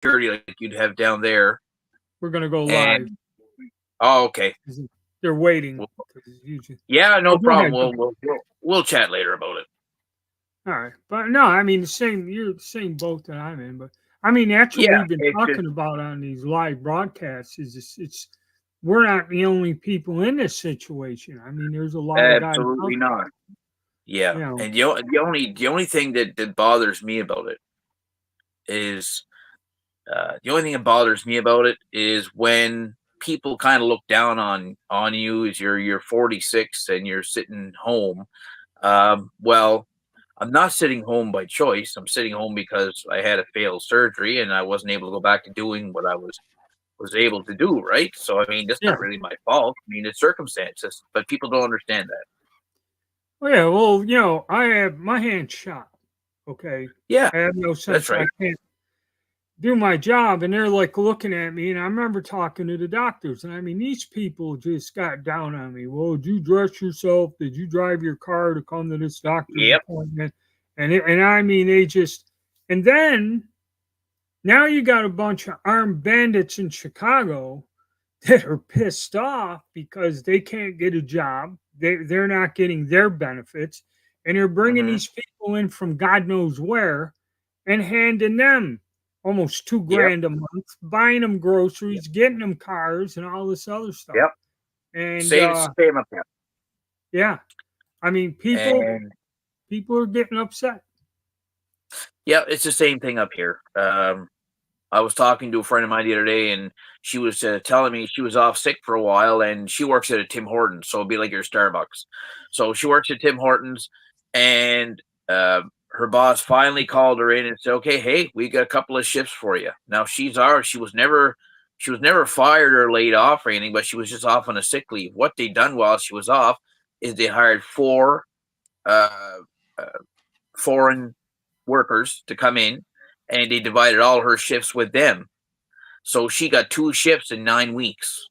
security like you'd have down there. We're gonna go live. And oh, okay. They're waiting. Yeah, no problem. Ahead. We'll chat later about it. All right, but no, I mean you're the same boat that I'm in, but I mean that's what we've been talking about on these live broadcasts. It's we're not the only people in this situation. I mean, there's a lot of guys. Absolutely not. Yeah, you know. And the only thing that bothers me about it is when people kind of look down on you as you're 46 and you're sitting home. Well, I'm not sitting home by choice. I'm sitting home because I had a failed surgery and I wasn't able to go back to doing what I was able to do, right? So I mean, that's not really my fault. I mean, it's circumstances, but people don't understand that. Well, yeah, well, you know, I have my hand shot. Okay. Yeah. I have no sense. Right. I can't do my job, and they're like looking at me. And I remember talking to the doctors, and I mean, these people just got down on me. Well, did you dress yourself? Did you drive your car to come to this doctor's appointment? And I mean, they just, and then now you got a bunch of armed bandits in Chicago that are pissed off because they can't get a job. They're not getting their benefits, and they're bringing these people in from God knows where and handing them almost $2,000 a month, buying them groceries, getting them cars, and all this other stuff. Yep. And same up there. Yeah, I mean, people are getting upset. Yeah, it's the same thing up here. I was talking to a friend of mine the other day, and she was telling me she was off sick for a while, and she works at a Tim Hortons, so it'd be like your Starbucks. So she works at Tim Hortons, and her boss finally called her in and said, "Okay, hey, we got a couple of shifts for you." Now she was never fired or laid off or anything, but she was just off on a sick leave. What they done while she was off is they hired 4 foreign workers to come in, and they divided all her shifts with them. So she got 2 shifts in 9 weeks.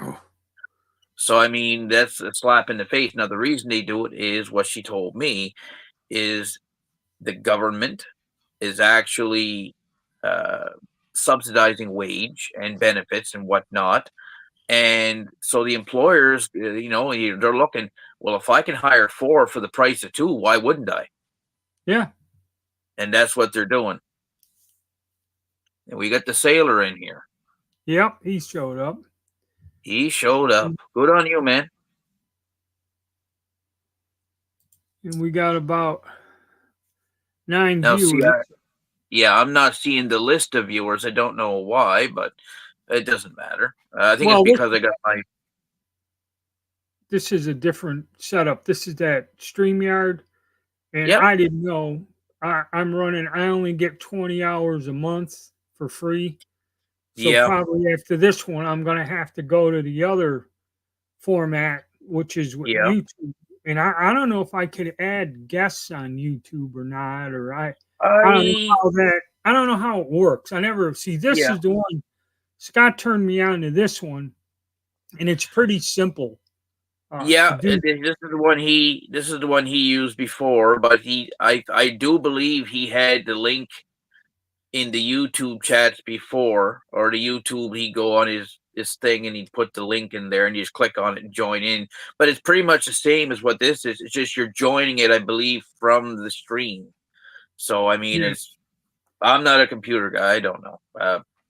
Oh. So, I mean, that's a slap in the face. Now, the reason they do it is what she told me is the government is actually subsidizing wage and benefits and whatnot. And so the employers, you know, they're looking, well, if I can hire 4 for the price of 2, why wouldn't I? Yeah. And that's what they're doing. And we got the sailor in here. Yep, he showed up. He showed up. Good on you, man. And we got about 9 viewers. See, I'm not seeing the list of viewers. I don't know why, but it doesn't matter. I think it's because I got my... This is a different setup. This is that StreamYard. And I didn't know. I'm running, I only get 20 hours a month for free. So probably after this one, I'm going to have to go to the other format, which is with YouTube. And I don't know if I could add guests on YouTube or not, or I don't know how it works. I never see this is the one Scott turned me on to this one, and it's pretty simple. This is the one he used before, but I do believe he had the link in the YouTube chats before, or the YouTube, he'd go on his thing and he'd put the link in there and you just click on it and join in. But it's pretty much the same as what this is. It's just you're joining it, I believe, from the stream. So I mean, I'm not a computer guy, I don't know,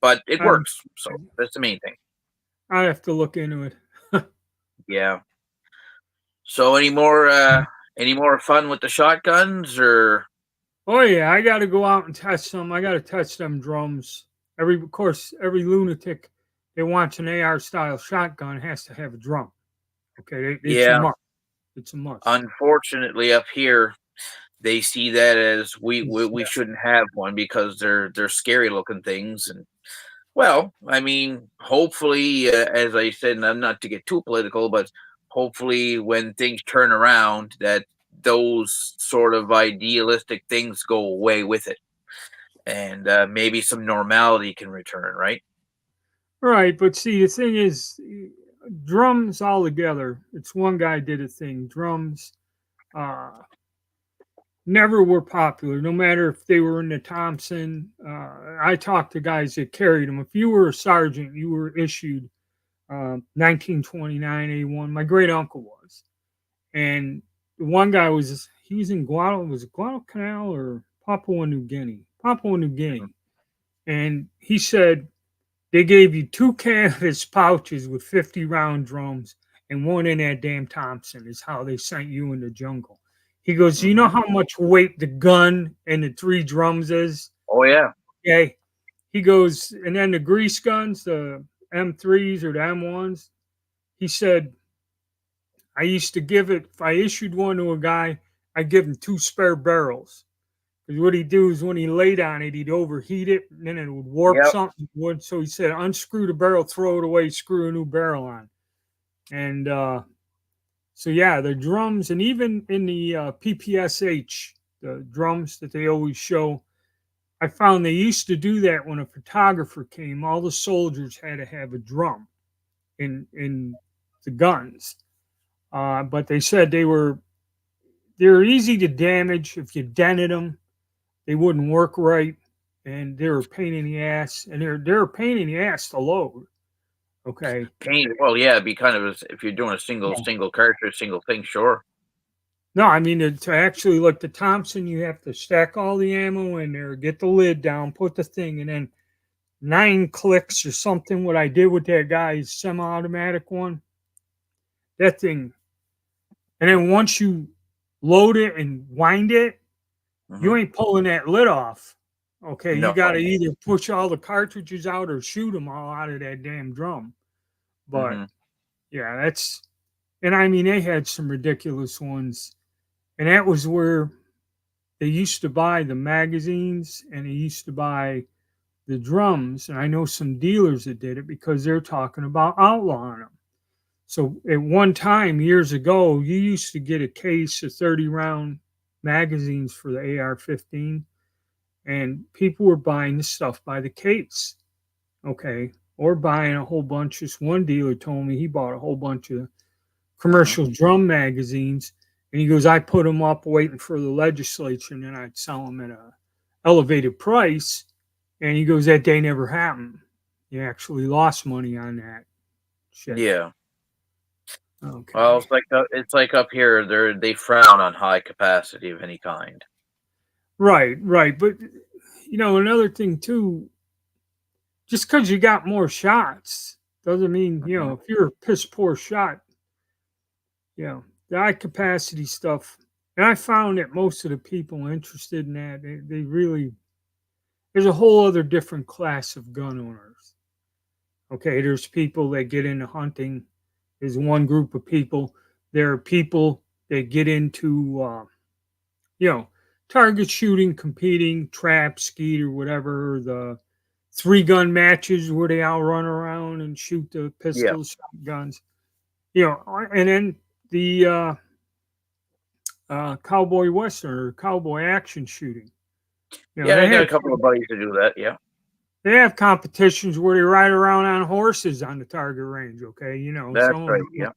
but it works. So that's the main thing. I have to look into it. Yeah. So any more fun with the shotguns, or? Oh yeah, I got to go out and test them. I got to test them drums. Every lunatic that wants an AR style shotgun has to have a drum. Okay, it's a must. Unfortunately, up here, they see that as we shouldn't have one because they're scary looking things. And well, I mean, hopefully, as I said, and I'm not to get too political, but hopefully when things turn around, that those sort of idealistic things go away with it, and maybe some normality can return, right? Right, but see, the thing is, drums all together. It's one guy did a thing. Drums, never were popular, no matter if they were in the Thompson. I talked to guys that carried them. If you were a sergeant, you were issued 1929 A1. My great uncle was, and the one guy he was in Guadalcanal or Papua New Guinea, and he said they gave you two canvas pouches with 50 round drums and one in that damn Thompson is how they sent you in the jungle. He goes, you know Mm-hmm. how much weight the gun and the three drums is? Oh yeah. Okay. He goes, and then the grease guns, the M3s or the M1s, he said, I used to give it, if I issued one to a guy, I'd give him two spare barrels. Because what he'd do is when he laid on it, he'd overheat it, and then it would warp Yep. something. So he said, unscrew the barrel, throw it away, screw a new barrel on. And so, yeah, the drums, and even in the PPSH, the drums that they always show, I found they used to do that when a photographer came. All the soldiers had to have a drum in the guns. But they said they're easy to damage if you dented them. They wouldn't work right, and they're a pain in the ass, and they're a pain in the ass to load. Okay. Pain. Well, yeah, it'd be kind of if you're doing a single cartridge, single thing, sure. No, I mean to actually like the Thompson, you have to stack all the ammo in there, get the lid down, put the thing, and then 9 clicks or something. What I did with that guy's semi-automatic one, that thing, and then once you load it and wind it, you Mm-hmm. ain't pulling that lid off. Okay, you No. got to either push all the cartridges out or shoot them all out of that damn drum. But Mm-hmm. yeah, and I mean, they had some ridiculous ones. And that was where they used to buy the magazines and they used to buy the drums. And I know some dealers that did it because they're talking about outlawing them. So at one time, years ago, you used to get a case of 30 round magazines for the AR 15, and people were buying the stuff by the case. Okay. Or buying a whole bunch. This one dealer told me he bought a whole bunch of Mm-hmm. commercial drum magazines. And he goes, I put them up waiting for the legislature, and then I'd sell them at a elevated price. And he goes, that day never happened. You actually lost money on that shit. Yeah. Okay. Well, it's like up here. They frown on high capacity of any kind. Right, right. But another thing too, just because you got more shots doesn't mean, Mm-hmm. if you're a piss poor shot, the high capacity stuff. And I found that most of the people interested in that, they really, there's a whole other different class of gun owners. Okay, there's people that get into hunting. There's one group of people. There are people that get into, target shooting, competing, trap, skeet, or whatever. The 3 gun matches where they all run around and shoot the Yeah. pistols, shotguns. And then the cowboy western or cowboy action shooting. Yeah, They I got have a couple of buddies to do that. Yeah. they have competitions where they ride around on horses on the target range. Okay, That's some of right. them, Yeah.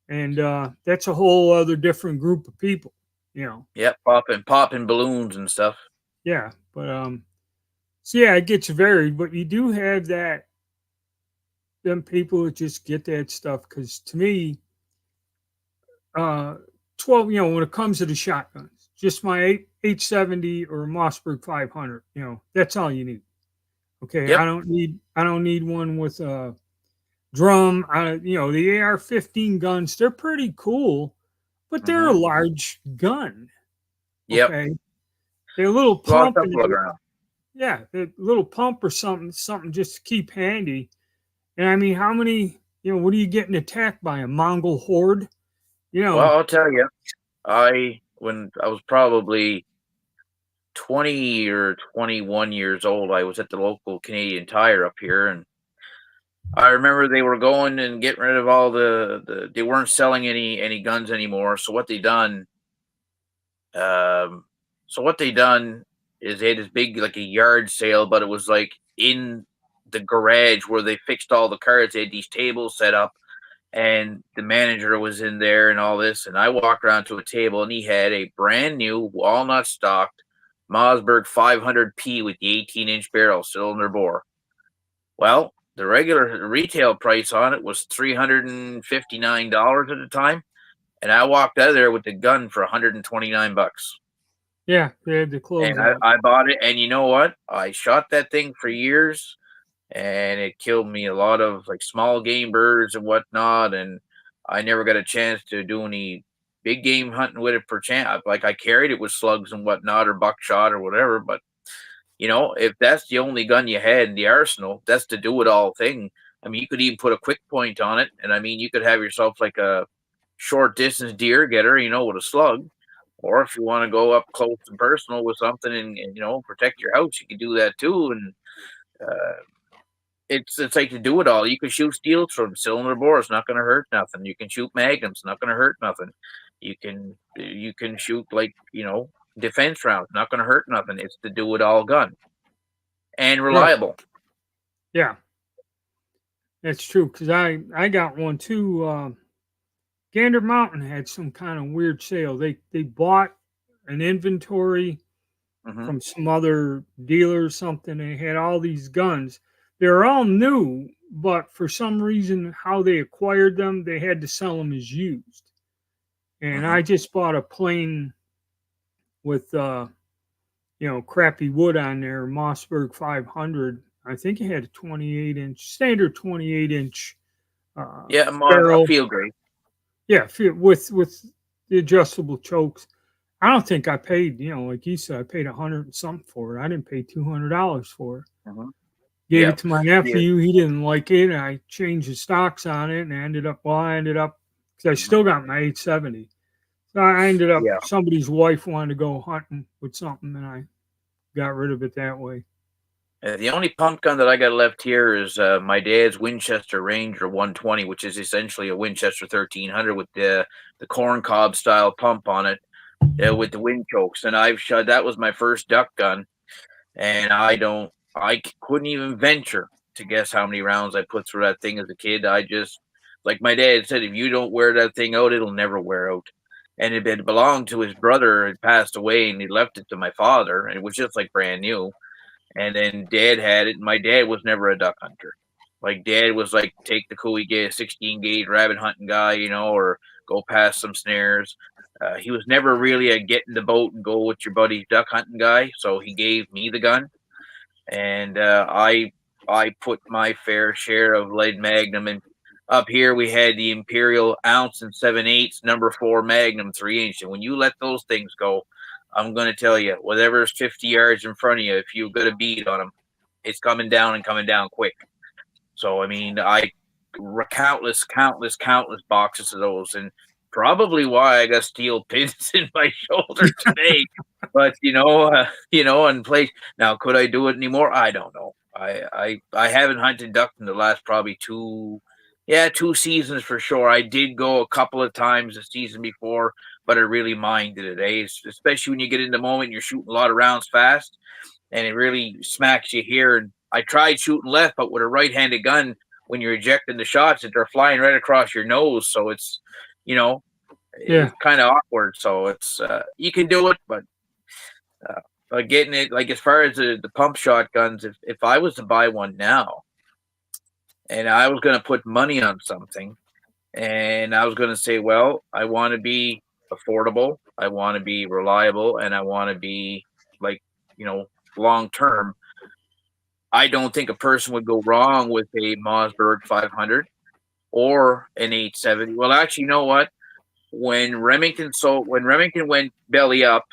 and that's a whole other different group of people. Yeah. Popping balloons and stuff. Yeah, but so yeah, it gets varied, but you do have them people that just get that stuff because to me, uh, 12, when it comes to the shotguns, just my 870 or a Mossberg 500, that's all you need. Okay, Yep. I don't need one with a drum. The AR-15 guns, they're pretty cool, but they're a Mm-hmm. large gun. Yep. Okay, they're a little A lot of pump, stuff and to look around. yeah, a little pump or something just to keep handy. And I mean, how many? What are you getting attacked by? A Mongol horde? Well, I'll tell you, when I was probably 20 or 21 years old, I was at the local Canadian Tire up here, and I remember they were going and getting rid of all they weren't selling any guns anymore. Um, so what they done is they had this big like a yard sale, but it was like in the garage where they fixed all the cars. They had these tables set up, and the manager was in there and all this. And I walked around to a table, and he had a brand new walnut stocked Mossberg 500P with the 18-inch barrel cylinder bore. Well, the regular retail price on it was $359 at the time, and I walked out of there with the gun for $129. Yeah, they had to close And out. I bought it, and you know what? I shot that thing for years, and it killed me a lot of like small game birds and whatnot. And I never got a chance to do any big game hunting with it per chance. Like I carried it with slugs and whatnot, or buckshot or whatever. But if that's the only gun you had in the arsenal, that's the do it all thing. I mean, you could even put a quick point on it, and I mean, you could have yourself like a short distance deer getter, with a slug. Or if you want to go up close and personal with something and protect your house, you can do that too. And uh, it's like to do it all. You can shoot steels from cylinder bore; it's not going to hurt nothing. You can shoot magnums; not going to hurt nothing. You can shoot like defense rounds; not going to hurt nothing. It's the do it all gun and Right. reliable. Yeah, that's true. Because I got one too. Gander Mountain had some kind of weird sale. They bought an inventory Hmm. from some other dealer or something. They had all these guns. They're all new, but for some reason, how they acquired them, they had to sell them as used. And Hmm. I just bought a plain with crappy wood on there, Mossberg 500. I think it had a 28-inch standard 28-inch Yeah, a barrel. field grade. Yeah, with the adjustable chokes. I don't think I paid, like you said, I paid 100 and something for it. I didn't pay $200 for it. Hmm. Gave Yeah, it to my yeah. nephew. He didn't like it. I changed the stocks on it, and I ended up because I Mhm. still got my 870. So I ended up Yeah. somebody's wife wanted to go hunting with something, and I got rid of it that way. The only pump gun that I got left here is my dad's Winchester Ranger 120, which is essentially a Winchester 1300 with the corn cob style pump on it, with the wind chokes. And I've shot that was my first duck gun, and I couldn't even venture to guess how many rounds I put through that thing as a kid. I just, like my dad said, if you don't wear that thing out, it'll never wear out. And it had belonged to his brother, had passed away, and he left it to my father, and it was just like brand new. And then dad had it, and my dad was never a duck hunter. Like dad was like take the Cooley gauge 16 gauge rabbit hunting guy, or go past some snares. He was never really a get in the boat and go with your buddy duck hunting guy. So he gave me the gun, and I put my fair share of lead magnum. And up here we had the Imperial ounce and 7/8 number 4 Magnum 3-inch. And when you let those things go, I'm going to tell you, whatever's 50 yards in front of you, if you got a bead on them, it's coming down and coming down quick. So I mean, I countless boxes of those, and probably why I got steel pins in my shoulder today. But and play now. Could I do it anymore? I don't know. I haven't hunted duck in the last probably two seasons for sure. I did go a couple of times the season before, but I really minded it. Especially when you get in the moment, you're shooting a lot of rounds fast, and it really smacks you here. And I tried shooting left, but with a right-handed gun, when you're ejecting the shots, they're flying right across your nose. So you know, Yeah, it's kind of awkward. So it's you can do it, but getting it like as far as the pump shotguns, if I was to buy one now, and I was going to put money on something, and I was going to say, well, I want to be affordable, I want to be reliable, and I want to be like long term. I don't think a person would go wrong with a Mossberg 500 or an 870. Well, actually, you know what? When Remington went belly up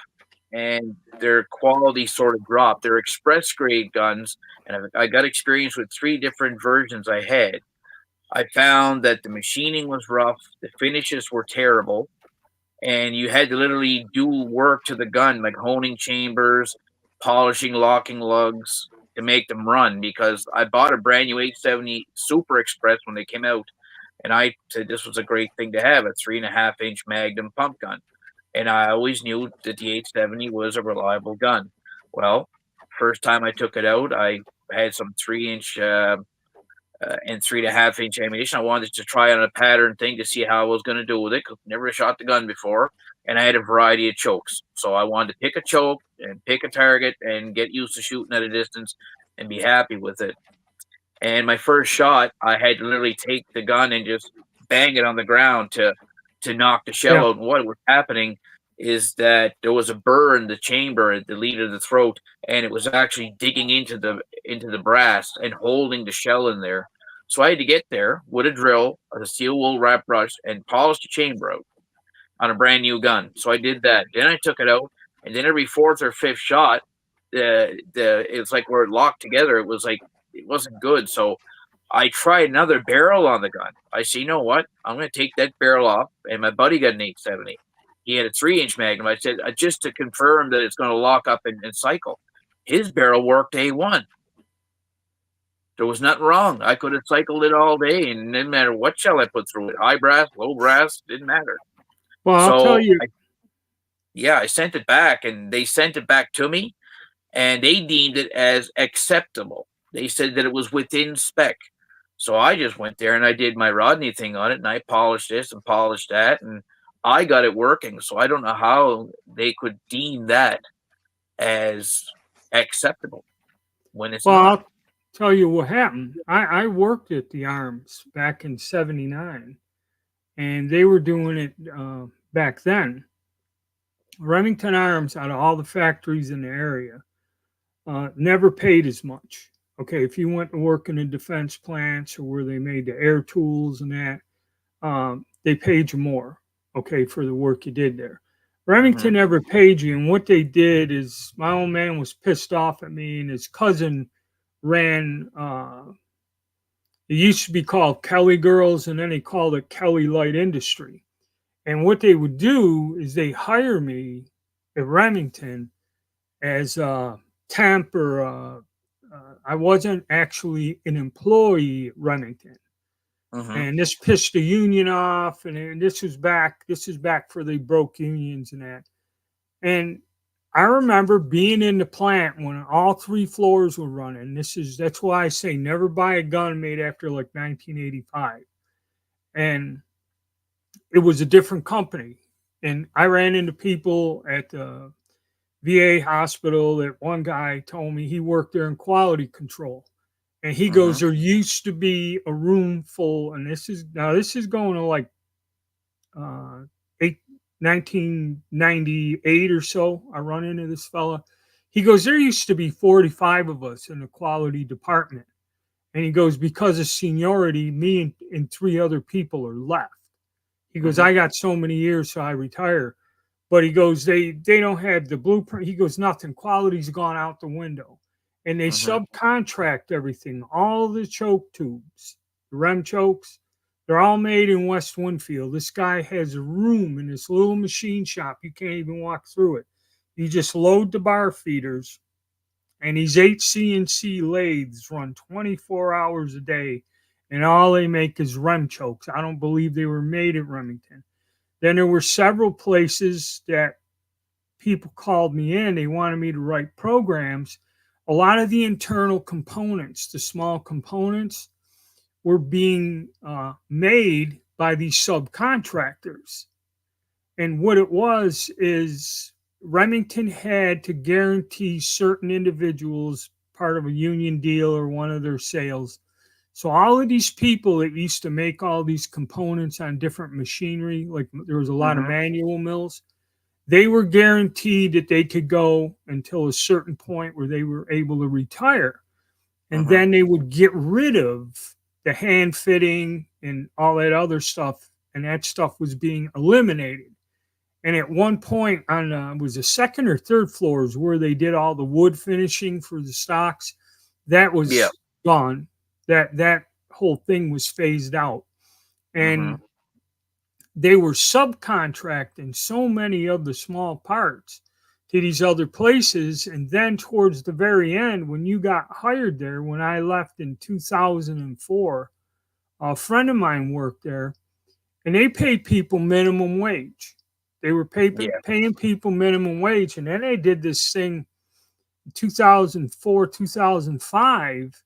and their quality sort of dropped, their express grade guns, and I got experience with 3 different versions I had. I found that the machining was rough, the finishes were terrible, and you had to literally do work to the gun, like honing chambers, polishing locking lugs to make them run. Because I bought a brand new 870 Super Express when they came out, and I said this was a great thing to have, a 3.5-inch Magnum pump gun. And I always knew that the 870 was a reliable gun. Well, first time I took it out, I had some 3-inch and 3.5-inch ammunition. I wanted to try on a pattern thing to see how I was going to do with it. 'Cause never shot the gun before, and I had a variety of chokes. So I wanted to pick a choke and pick a target and get used to shooting at a distance and be happy with it. And my first shot, I had to literally take the gun and just bang it on the ground to knock the shell Yeah. out. And what was happening is that there was a burr in the chamber at the lead of the throat, and it was actually digging into the brass and holding the shell in there. So I had to get there with a drill, a steel wool wrap brush, and polish the chamber out on a brand new gun. So I did that. Then I took it out, and then every fourth or fifth shot, it's like we're locked together. It was like it wasn't good. So I tried another barrel on the gun. I said, you know what? I'm going to take that barrel off. And my buddy got an 870. He had a 3-inch Magnum. I said, just to confirm that it's going to lock up and cycle. His barrel worked A1. There was nothing wrong. I could have cycled it all day, and no matter what shell I put through it, high brass, low brass, didn't matter. Well, I'll tell you. I sent it back, and they sent it back to me, and they deemed it as acceptable. They said that it was within spec. So I just went there and I did my Rodney thing on it, and I polished this and polished that, and I got it working. So I don't know how they could deem that as acceptable when it's Well, not. I'll tell you what happened. I worked at the Arms back in '79, and they were doing it back then. Remington Arms, out of all the factories in the area, never paid as much. Okay, if you went to work in the defense plants or where they made the air tools and that, they paid you more, okay, for the work you did there. Remington never paid you, and what they did is my old man was pissed off at me, and his cousin ran, it used to be called Kelly Girls, and then they called it Kelly Light Industry. And what they would do is they hire me at Remington as a temp, or I wasn't actually an employee at Remington. And this pissed the union off, and this is back for they broke unions and that. And I remember being in the plant when all 3 floors were running. That's why I say never buy a gun made after like 1985. And it was a different company. And I ran into people at the VA hospital that one guy told me he worked there in quality control. And he goes, there used to be a room full, and this is going to like 1998 or so. I run into this fella. He goes, there used to be 45 of us in the quality department. And he goes, because of seniority, me and 3 other people are left. He goes, I got so many years, so I retire. But he goes, they don't have the blueprint. He goes, nothing. Quality's gone out the window. And they subcontract everything. All the choke tubes, the rem chokes, they're all made in West Winfield. This guy has a room in this little machine shop. You can't even walk through it. You just load the bar feeders, and these 8 CNC lathes run 24 hours a day, and all they make is rem chokes. I don't believe they were made at Remington. Then there were several places that people called me in. They wanted me to write programs. A lot of the internal components, the small components, were being made by these subcontractors. And what it was is Remington had to guarantee certain individuals part of a union deal or one of their sales. So all of these people that used to make all these components on different machinery, like there was a lot of manual mills, they were guaranteed that they could go until a certain point where they were able to retire. And then they would get rid of the hand fitting and all that other stuff. And that stuff was being eliminated. And at one point on was the 2nd or 3rd floors where they did all the wood finishing for the stocks, that was gone. That whole thing was phased out. And they were subcontracting so many of the small parts to these other places. And then towards the very end, when you got hired there, when I left in 2004, a friend of mine worked there, and they paid people minimum wage. They were paying people minimum wage. And then they did this thing in 2004, 2005,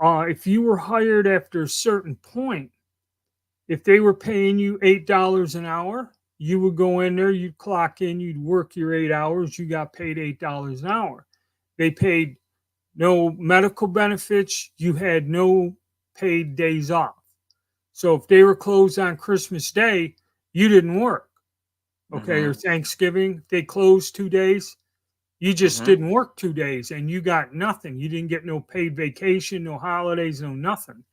if you were hired after a certain point, if they were paying you $8 an hour, you would go in there, you'd clock in, you'd work your 8 hours, you got paid $8 an hour. They paid no medical benefits, you had no paid days off. So if they were closed on Christmas Day, you didn't work. Okay, or Thanksgiving, they closed 2 days. You just didn't work 2 days and you got nothing. You didn't get no paid vacation, no holidays, no nothing.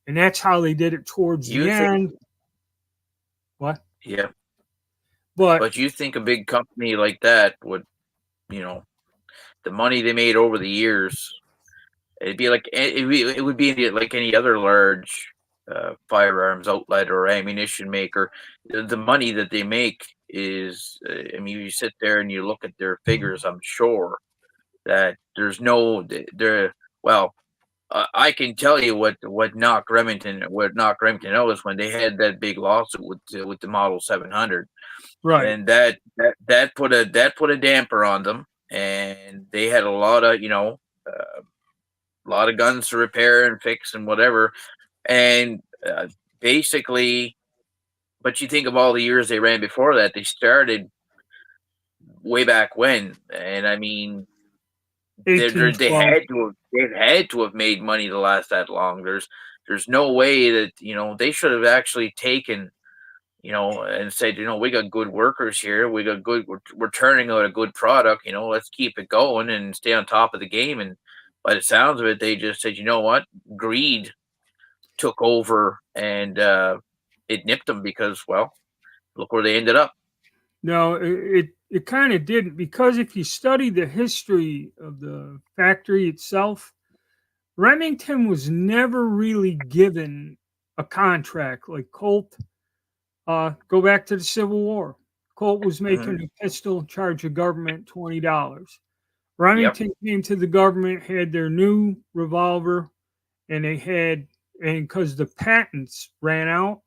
And that's how they did it towards the end. What? Yeah. But But you think a big company like that would, you know, the money they made over the years, it would be like any other large firearms outlet or ammunition maker. The money that they make is, I mean, you sit there and you look at their figures. I'm sure that there's no there. Well, I can tell you what knocked Remington out was when they had that big lawsuit with the Model 700, right. and that put a damper on them, and they had a lot of guns to repair and fix and whatever, and basically. But you think of all the years they ran before that, they started way back when, and I mean, they had to have made money to last that long. There's no way that they should have actually taken and said, we got good workers here, we're turning out a good product, let's keep it going and stay on top of the game. And by the sounds of it, they just said, you know what, greed took over and it nipped them because, well, look where they ended up. No, it kind of didn't, because if you study the history of the factory itself, Remington was never really given a contract like Colt. Go back to the Civil War. Colt was making a pistol, charge the government $20. Remington came to the government, had their new revolver, and and because the patents ran out,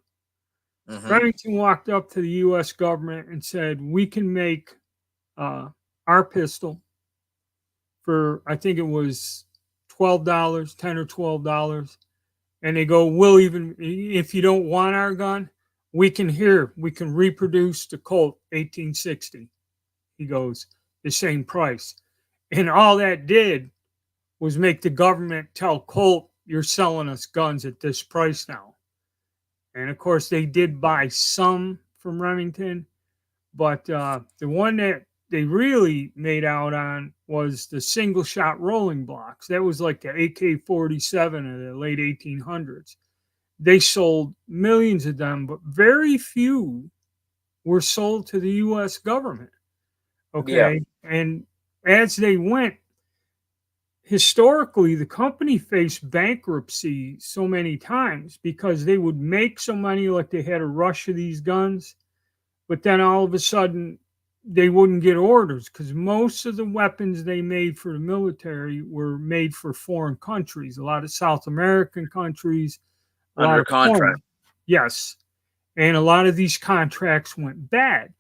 Remington walked up to the U.S. government and said, we can make our pistol for, I think it was $12, $10 or $12. And they go, we'll even, if you don't want our gun, we can reproduce the Colt 1860. He goes, the same price. And all that did was make the government tell Colt, you're selling us guns at this price now. And of course, they did buy some from Remington, but the one that they really made out on was the single shot rolling blocks. That was like the AK-47 in the late 1800s. They sold millions of them, but very few were sold to the U.S. government. Okay. Yeah. And as they went, historically, the company faced bankruptcy so many times because they would make so many, like they had a rush of these guns, but then all of a sudden they wouldn't get orders because most of the weapons they made for the military were made for foreign countries, a lot of South American countries. Under contract. Yes. And a lot of these contracts went bad.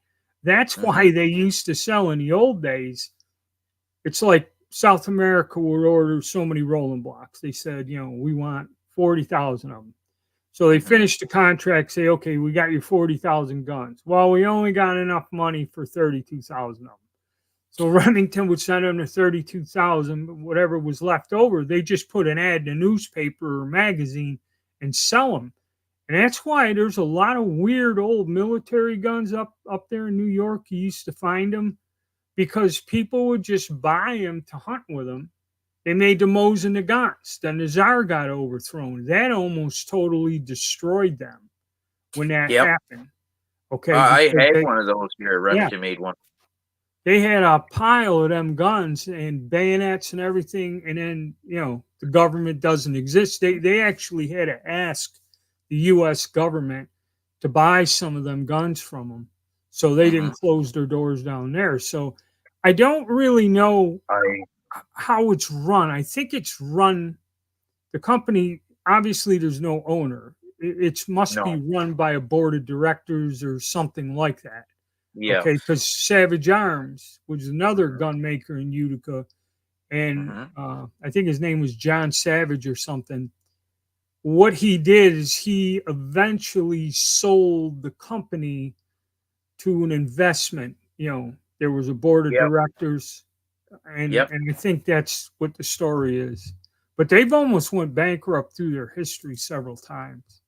That's why they used to sell in the old days. It's like South America would order so many rolling blocks. They said, we want 40,000 of them. So they finished the contract, say, okay, we got your 40,000 guns. Well, we only got enough money for 32,000 of them. So Remington would send them the 32,000, whatever was left over, they just put an ad in a newspaper or magazine and sell them. And that's why there's a lot of weird old military guns up there in New York. You used to find them because people would just buy them to hunt with them. They made the Mosin Nagants. Then the Tsar got overthrown. That almost totally destroyed them when that happened. Okay, I had one of those here. Remington made one. They had a pile of them guns and bayonets and everything, and then the government doesn't exist. They actually had to ask the U.S. government to buy some of them guns from them, so they didn't close their doors down there. So I don't really know how it's run. I think it's run, the company, obviously there's no owner. It must be run by a board of directors or something like that. Yeah. Okay, because Savage Arms, which is another gun maker in Utica, and Mm-hmm. I think his name was John Savage or something. What he did is he eventually sold the company to an investment. There was a board of Yep. directors, and Yep. I think that's what the story is. But they've almost went bankrupt through their history several times.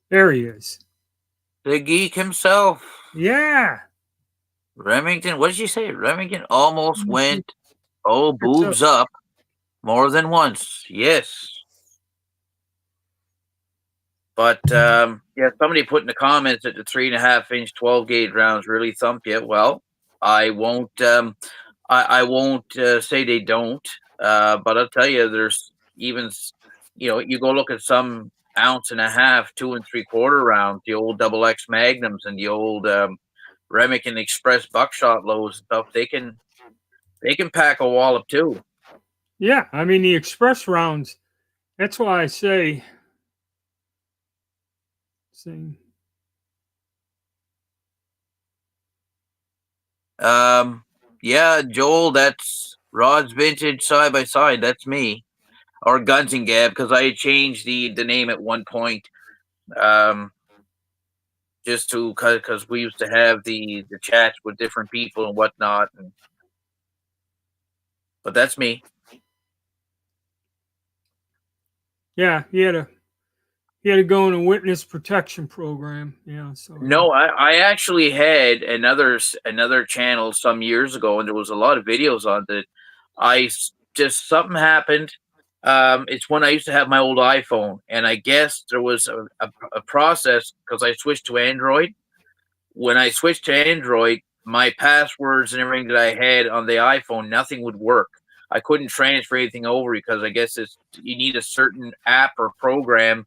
There he is. The geek himself, Yeah. Remington. What did you say? Remington almost went, oh, It's a, boobs up more than once. Yes. But yeah, somebody put in the comments that the 3.5-inch 12 gauge rounds really thump you. Well, I won't. I won't say they don't. But I'll tell you, there's even you go look at some 1.5 ounce, 2 3/4 rounds, the old double X Magnums and the old Remington Express buckshot loads and stuff. They can pack a wallop too. yeah. I mean, the express rounds. That's why I say, see, Yeah, Joel, that's Rod's Vintage side by side. That's me. Or Guns and Gab, because I had changed the name at one point, um, just to because we used to have the chats with different people and whatnot. But that's me. yeah, he had to go in a witness protection program. Yeah, so No, I actually had another channel some years ago, and there was a lot of videos on it. Just something happened. It's when I used to have my old iPhone, and I guess there was a process because I switched to Android. When I switched to Android, my passwords and everything that I had on the iPhone, nothing would work. I couldn't transfer anything over because I guess you need a certain app or program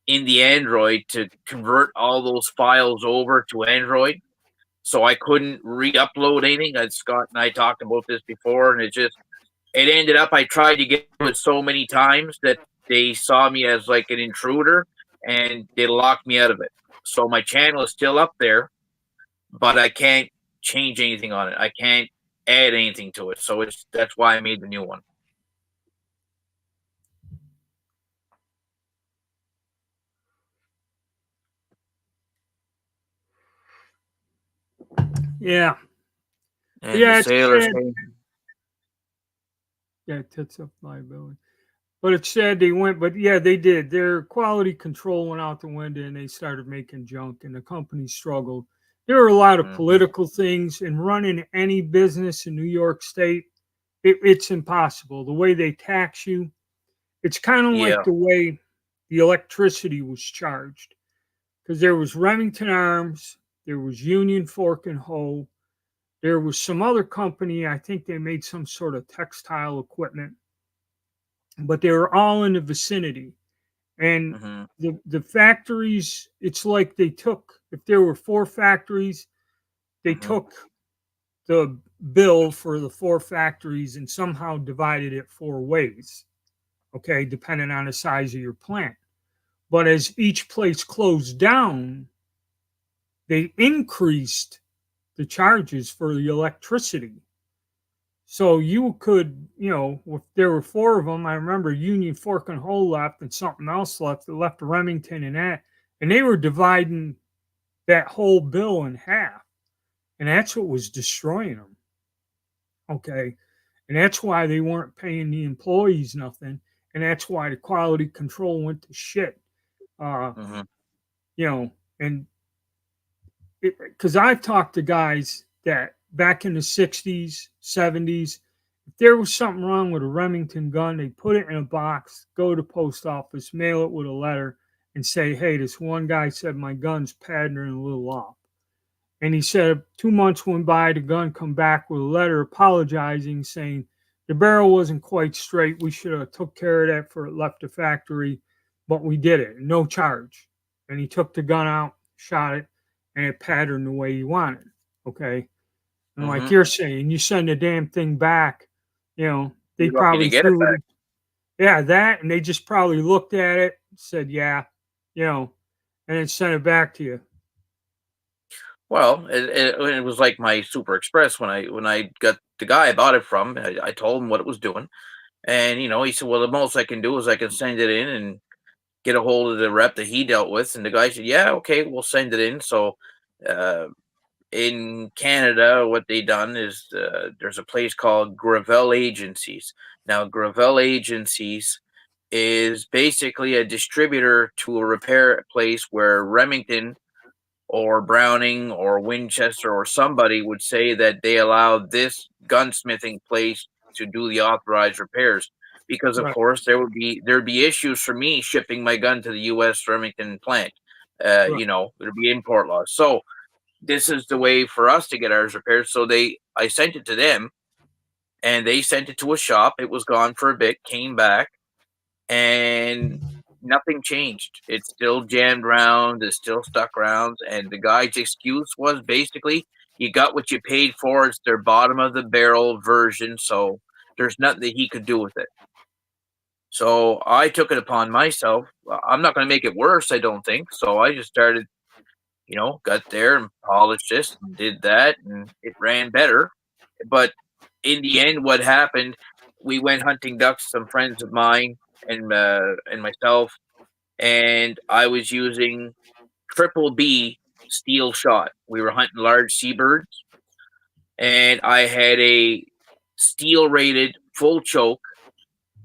in the Android to convert all those files over to Android. So I couldn't re-upload anything. Scott and I talked about this before, and it ended up I tried to get it so many times that they saw me as like an intruder and they locked me out of it. So my channel is still up there, but I can't change anything on it. I can't add anything to it. So that's why I made the new one. yeah, And the yeah. It's sailors sad. Yeah, tits up liability. But it's sad they went. But yeah, they did. Their quality control went out the window, and they started making junk, and the company struggled. There were a lot of political things, and running any business in New York State, it's impossible. The way they tax you, it's kind of Yeah. like the way the electricity was charged. Because there was Remington Arms, there was Union Fork and Hoe, there was some other company. I think they made some sort of textile equipment, but they were all in the vicinity. And Mm-hmm. the factories, it's like they took, if there were 4 factories, they Mm-hmm. took the bill for the 4 factories and somehow divided it 4 ways, okay, depending on the size of your plant. But as each place closed down, they increased the charges for the electricity. So you could, if there were 4 of them, I remember Union Fork and Hoe left and something else left. It left Remington and that. And they were dividing that whole bill in half. And that's what was destroying them. Okay. And that's why they weren't paying the employees nothing. And that's why the quality control went to shit. Mm-hmm. And because I've talked to guys that back in the 60s, 70s, if there was something wrong with a Remington gun, they put it in a box, go to the post office, mail it with a letter, and say, hey, this one guy said my gun's patterning a little off. And he said 2 months went by, the gun come back with a letter apologizing, saying the barrel wasn't quite straight. We should have took care of that before it left the factory, but we did it, no charge. And he took the gun out, shot it, and it patterned the way he wanted. Okay. And like Mm-hmm. you're saying, you send the damn thing back, they You're lucky to probably get it threw back. it. Yeah, that, and they just probably looked at it, said, yeah, and then sent it back to you. Well, it was like my Super Express when I got the guy I bought it from, I told him what it was doing, and he said, "Well, the most I can do is I can send it in and get a hold of the rep that he dealt with." And the guy said, "Yeah, okay, we'll send it in." So, uh, in Canada, what they done is there's a place called Gravel Agencies. Now, Gravel Agencies is basically a distributor to a repair place where Remington or Browning or Winchester or somebody would say that they allow this gunsmithing place to do the authorized repairs. Because of Right. course there'd be issues for me shipping my gun to the U.S. Remington plant. Right. There'd be import laws. So this is the way for us to get ours repaired. So I sent it to them, and they sent it to a shop. It was gone for a bit, came back, and nothing changed. It's still jammed round, it's still stuck rounds, and the guy's excuse was basically, you got what you paid for. It's their bottom of the barrel version, so there's nothing that he could do with it. So I took it upon myself. I'm not going to make it worse, I don't think. So I just started, got there and polished this and did that, and it ran better. But in the end, what happened? We went hunting ducks, some friends of mine and myself, and I was using triple B steel shot. We were hunting large seabirds, and I had a steel rated full choke,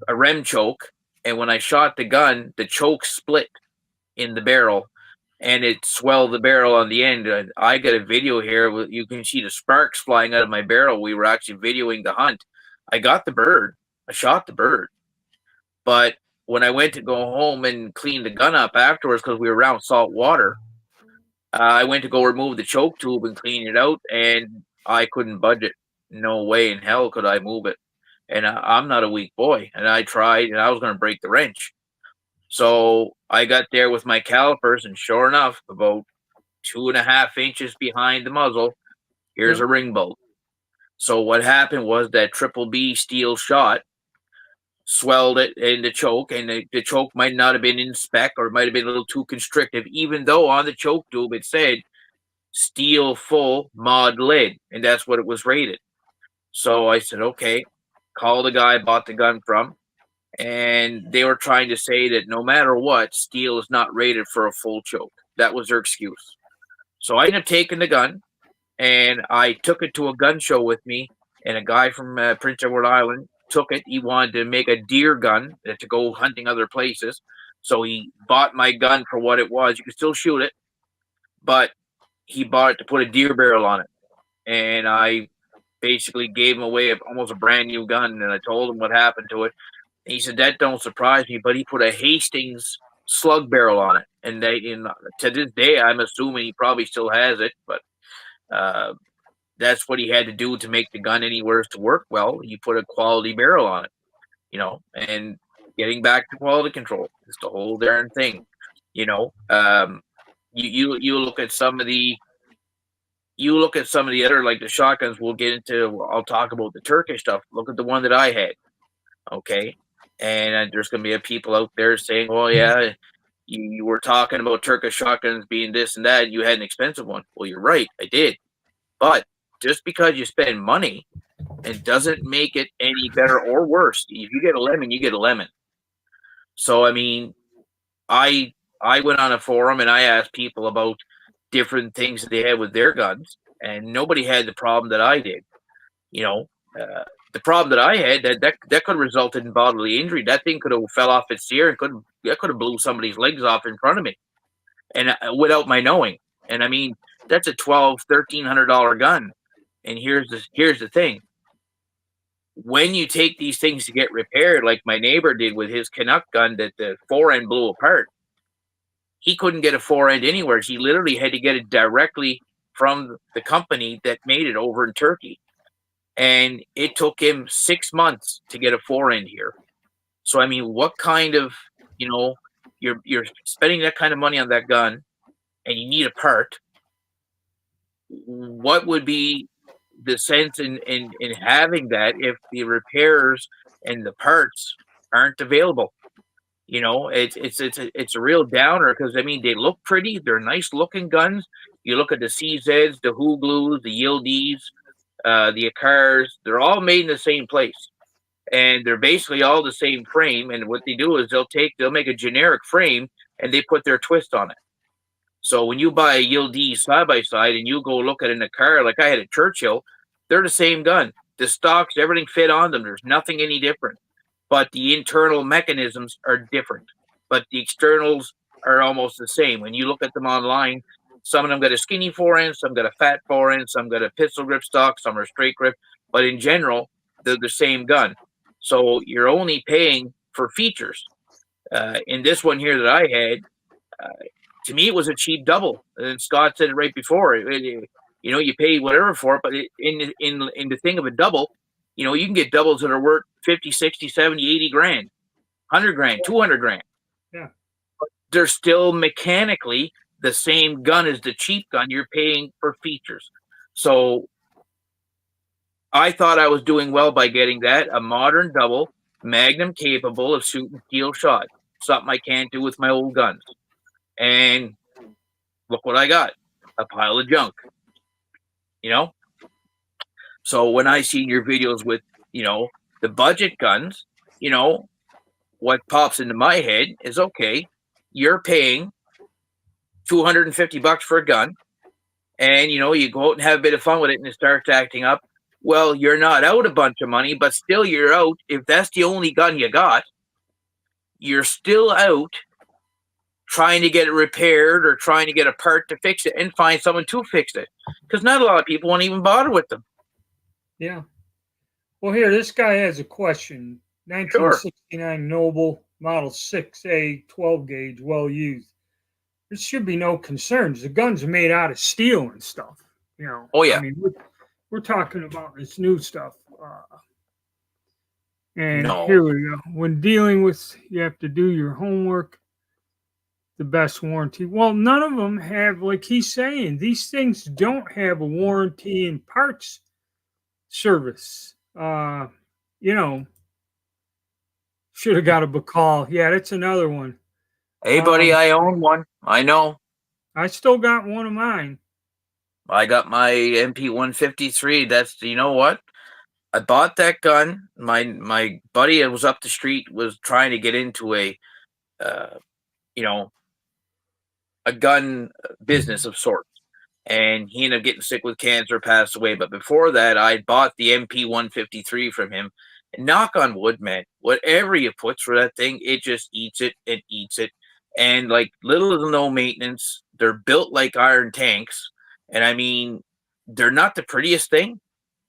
a rem choke, and when I shot the gun, the choke split in the barrel and it swelled the barrel on the end. And I got a video here. You can see the sparks flying out of my barrel. We were actually videoing the hunt. I got the bird. I shot the bird. But when I went to go home and clean the gun up afterwards, because we were around salt water, I went to go remove the choke tube and clean it out, and I couldn't budge it. No way in hell could I move it. And I'm not a weak boy. And I tried, and I was going to break the wrench. So I got there with my calipers, and sure enough, about 2.5 inches behind the muzzle, here's Yeah. a ring bolt. So what happened was that triple B steel shot swelled it in the choke, and the choke might not have been in spec, or it might have been a little too constrictive, even though on the choke tube it said steel full mod lid, and that's what it was rated. So I said, okay, call the guy I bought the gun from, and they were trying to say that no matter what, steel is not rated for a full choke. That was their excuse. So I ended up taking the gun, and I took it to a gun show with me, and a guy from Prince Edward Island took it. He wanted to make a deer gun to go hunting other places. So he bought my gun for what it was. You could still shoot it, but he bought it to put a deer barrel on it. And I basically gave him away almost a brand new gun, and I told him what happened to it. And he said, that don't surprise me, but he put a Hastings slug barrel on it. And to this day, I'm assuming he probably still has it, but that's what he had to do to make the gun anywhere to work well. He put a quality barrel on it, and getting back to quality control is the whole darn thing. You look at some of the other, like the shotguns. I'll talk about the Turkish stuff. Look at the one that I had. Okay. And there's going to be people out there saying, well, yeah, you were talking about Turkish shotguns being this and that. You had an expensive one. Well, you're right. I did. But just because you spend money, it doesn't make it any better or worse. If you get a lemon, you get a lemon. So, I mean, I went on a forum and I asked people about different things that they had with their guns, and nobody had the problem that I did. The problem that I had, that could have resulted in bodily injury. That thing could have fell off its ear and could have blew somebody's legs off in front of me, and without my knowing. And I mean, that's a $1,200-$1,300 gun. And here's the thing: when you take these things to get repaired, like my neighbor did with his Canuck gun, that the fore end blew apart, he couldn't get a fore end anywhere. He literally had to get it directly from the company that made it over in Turkey. And it took him 6 months to get a fore end here. So I mean, what kind of, you're spending that kind of money on that gun, and you need a part. What would be the sense in having that if the repairs and the parts aren't available? It's a real downer, because I mean, they look pretty. They're nice looking guns. You look at the CZs, the Hughlus, the Yildiz, the cars, they're all made in the same place, and they're basically all the same frame. And what they do is they'll make a generic frame and they put their twist on it. So when you buy a Yield side by side and you go look at it in a car, like I had a Churchill, they're the same gun. The stocks, everything fit on them. There's nothing any different, but the internal mechanisms are different. But the externals are almost the same. When you look at them online, some of them got a skinny forend, some got a fat forend, some got a pistol grip stock, some are straight grip. But in general, they're the same gun. So you're only paying for features. In this one here that I had, to me, it was a cheap double. And Scott said it right before. You pay whatever for it, but in the thing of a double, you can get doubles that are worth 50, 60, 70, 80 grand, 100 grand, 200 grand. Yeah. But they're still mechanically the same gun as the cheap gun. You're paying for features. So I thought I was doing well by getting that, a modern double, Magnum capable of shooting steel shot, something I can't do with my old guns. And look what I got, a pile of junk, So when I see your videos with, the budget guns, what pops into my head is, okay, you're paying $250 for a gun, and, you go out and have a bit of fun with it and it starts acting up. Well, you're not out a bunch of money, but still you're out. If that's the only gun you got, you're still out trying to get it repaired or trying to get a part to fix it and find someone to fix it, because not a lot of people won't even bother with them. Yeah. Well, here, this guy has a question. 1969 Noble, model 6A, 12 gauge, well used. There should be no concerns. The gun's made out of steel and stuff. Oh, yeah. I mean, we're talking about this new stuff. And Here we go. When dealing with, you have to do your homework. The best warranty. Well, none of them have, like he's saying, these things don't have a warranty in parts service. Should have got a Bacall. Yeah, that's another one. Hey, buddy, I own one. I know. I still got one of mine. I got my MP 153. That's, you know what? I bought that gun. My buddy that was up the street was trying to get into a gun business of sorts. And he ended up getting sick with cancer, passed away. But before that, I bought the MP 153 from him. And knock on wood, man, whatever you put for that thing, it just eats it and eats it. And like little to no maintenance. They're built like iron tanks. And I mean, they're not the prettiest thing,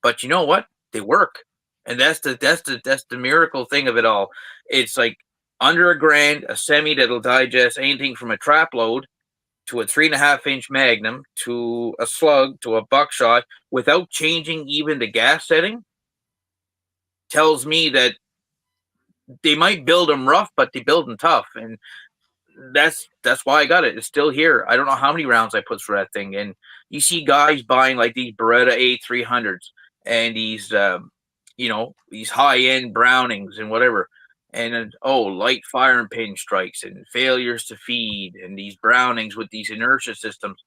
but you know what? They work. And that's the miracle thing of it all. It's like under $1,000, a semi that'll digest anything from a trap load to a 3.5-inch Magnum, to a slug, to a buckshot, without changing even the gas setting, tells me that they might build them rough, but they build them tough. And that's why I got it. It's still here. I don't know how many rounds I put for that thing. And you see guys buying like these Beretta A300s and these, these high-end Brownings and whatever. And light fire and pinstrikes and failures to feed and these Brownings with these inertia systems.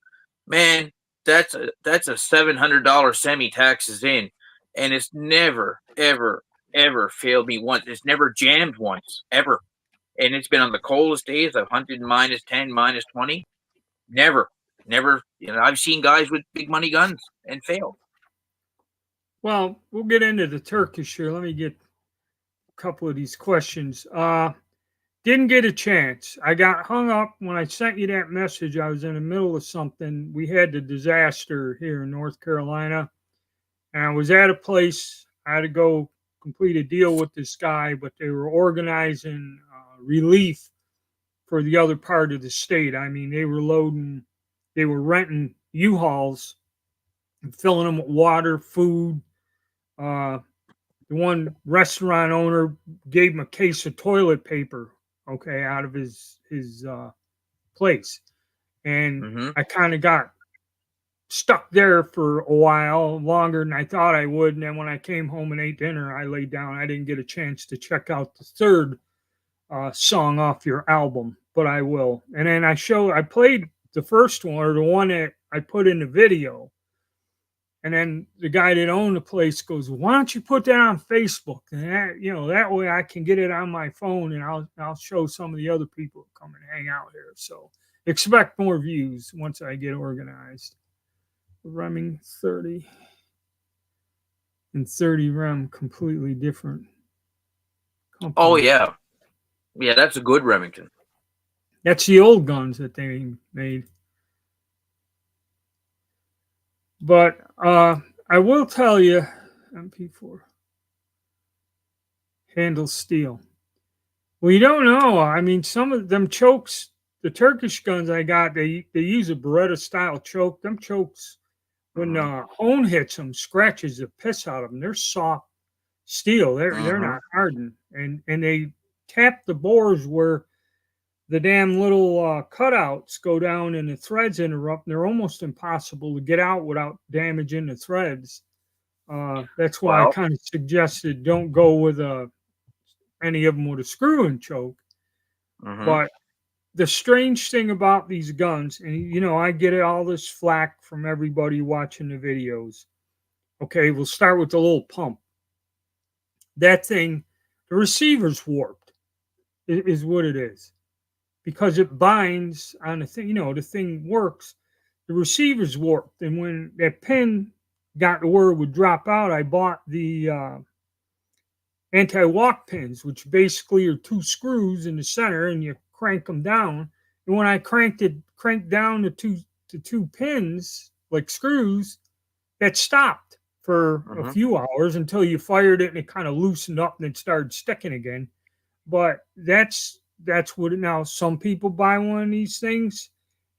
Man, that's a $700 semi taxes in, and it's never, ever, ever failed me once. It's never jammed once, ever. And it's been on the coldest days. I've hunted -10, -20. Never. I've seen guys with big money guns and fail. Well, we'll get into the Turkish here. Let me get couple of these questions. Didn't get a chance. I got hung up when I sent you that message. I was in the middle of something. We had the disaster here in North Carolina, and I was at a place. I had to go complete a deal with this guy, but they were organizing relief for the other part of the state. I mean, they were renting U-Hauls and filling them with water, food. The one restaurant owner gave him a case of toilet paper, out of his place. And I kind of got stuck there for a while, longer than I thought I would. And then when I came home and ate dinner, I laid down. I didn't get a chance to check out the third song off your album, but I will. And then I played the first one, or the one that I put in the video. And then the guy that owned the place goes, "Why don't you put that on Facebook? And that way I can get it on my phone, and I'll show some of the other people who come and hang out here." So expect more views once I get organized. Reming 30 and 30 Rem, completely different company. Oh yeah, yeah, that's a good Remington. That's the old guns that they made. But I will tell you, MP4 handles steel. Well, you don't know. I mean, some of them chokes, the Turkish guns I got, they use a Beretta style choke. Them chokes, when hone hits them, scratches the piss out of them. They're soft steel. They're not hardened, and they tap the bores where the damn little cutouts go down and the threads interrupt. And they're almost impossible to get out without damaging the threads. That's why I kind of suggested don't go with any of them with a screw and choke. But the strange thing about these guns, and I get all this flack from everybody watching the videos. Okay, we'll start with the little pump. That thing, the receiver's warped, is what it is. Because it binds on the thing, the thing works. The receiver's warped. And when that pin got to where it would drop out, I bought the anti-walk pins, which basically are two screws in the center, and you crank them down. And when I cranked down the two pins like screws, that stopped for a few hours until you fired it and it kind of loosened up and it started sticking again. But that's what now some people buy one of these things.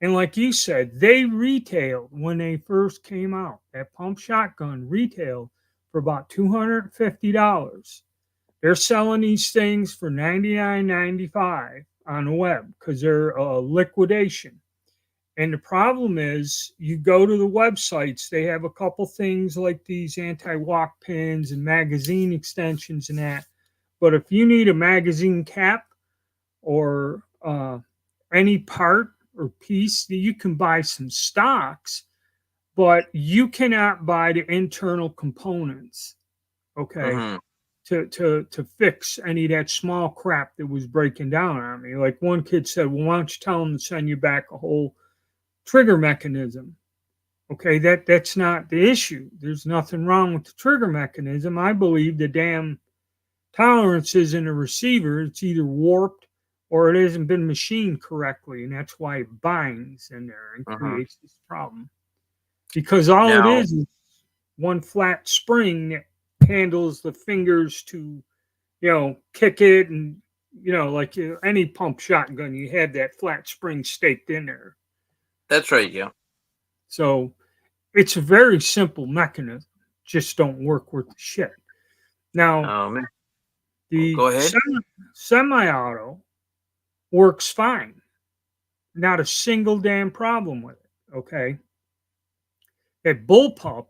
And like you said, they retailed when they first came out. That pump shotgun retailed for about $250. They're selling these things for $99.95 on the web because they're liquidation. And the problem is, you go to the websites, they have a couple things like these anti-walk pins and magazine extensions and that. But if you need a magazine cap or any part or piece, you can buy some stocks, but you cannot buy the internal components. Okay. To fix any of that small crap that was breaking down on me. Like one kid said, "Well, why don't you tell them to send you back a whole trigger mechanism?" Okay, that's not the issue. There's nothing wrong with the trigger mechanism. I believe the damn tolerances in the receiver, it's either warped or it hasn't been machined correctly, and that's why it binds in there and creates this problem. Because all it is one flat spring that handles the fingers to, kick it, and like any pump shotgun, you had that flat spring staked in there. That's right, yeah. So it's a very simple mechanism, just don't work worth the shit. Now, the semi-auto works fine. Not a single damn problem with it, okay? That bullpup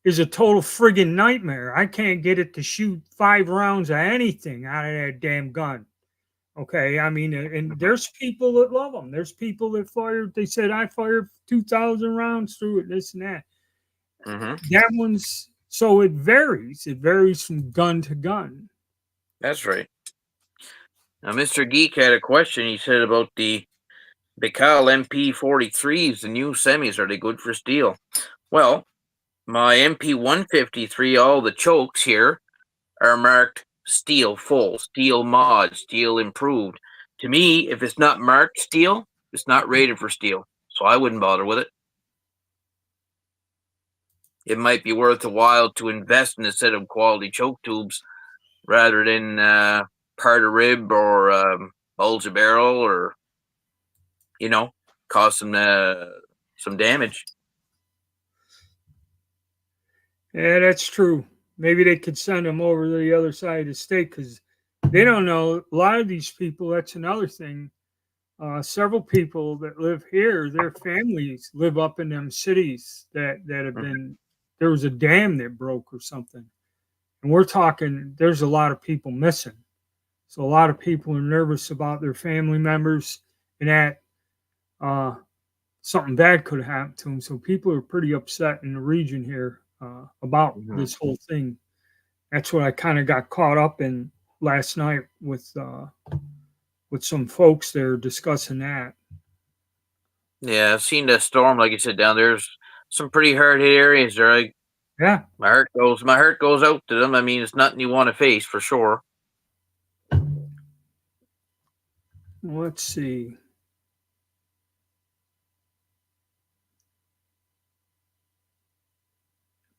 is a total friggin' nightmare. I can't get it to shoot 5 rounds of anything out of that damn gun. Okay, I mean, and there's people that love them. There's people that they said, "I fired 2,000 rounds through it, this and that." That one's, so it varies. It varies from gun to gun. That's right. Now, Mr. Geek had a question. He said about the Cal MP43s, the new semis, are they good for steel? Well, my MP153, all the chokes here are marked steel full, steel mod, steel improved. To me, if it's not marked steel, it's not rated for steel. So I wouldn't bother with it. It might be worth a while to invest in a set of quality choke tubes rather than part a rib or bulge a barrel or, cause some damage. Yeah, that's true. Maybe they could send them over to the other side of the state because they don't know. A lot of these people, that's another thing. Several people that live here, their families live up in them cities that have been, there was a dam that broke or something. And we're talking, there's a lot of people missing. So a lot of people are nervous about their family members and that. something bad could have happened to him. So people are pretty upset in the region here about Mhm. this whole thing. That's what I kind of got caught up in last night with some folks there discussing that. Yeah, I've seen the storm, like you said, down there's some pretty hard hit areas there. Yeah. My heart goes out to them. I mean, it's nothing you want to face for sure. Let's see.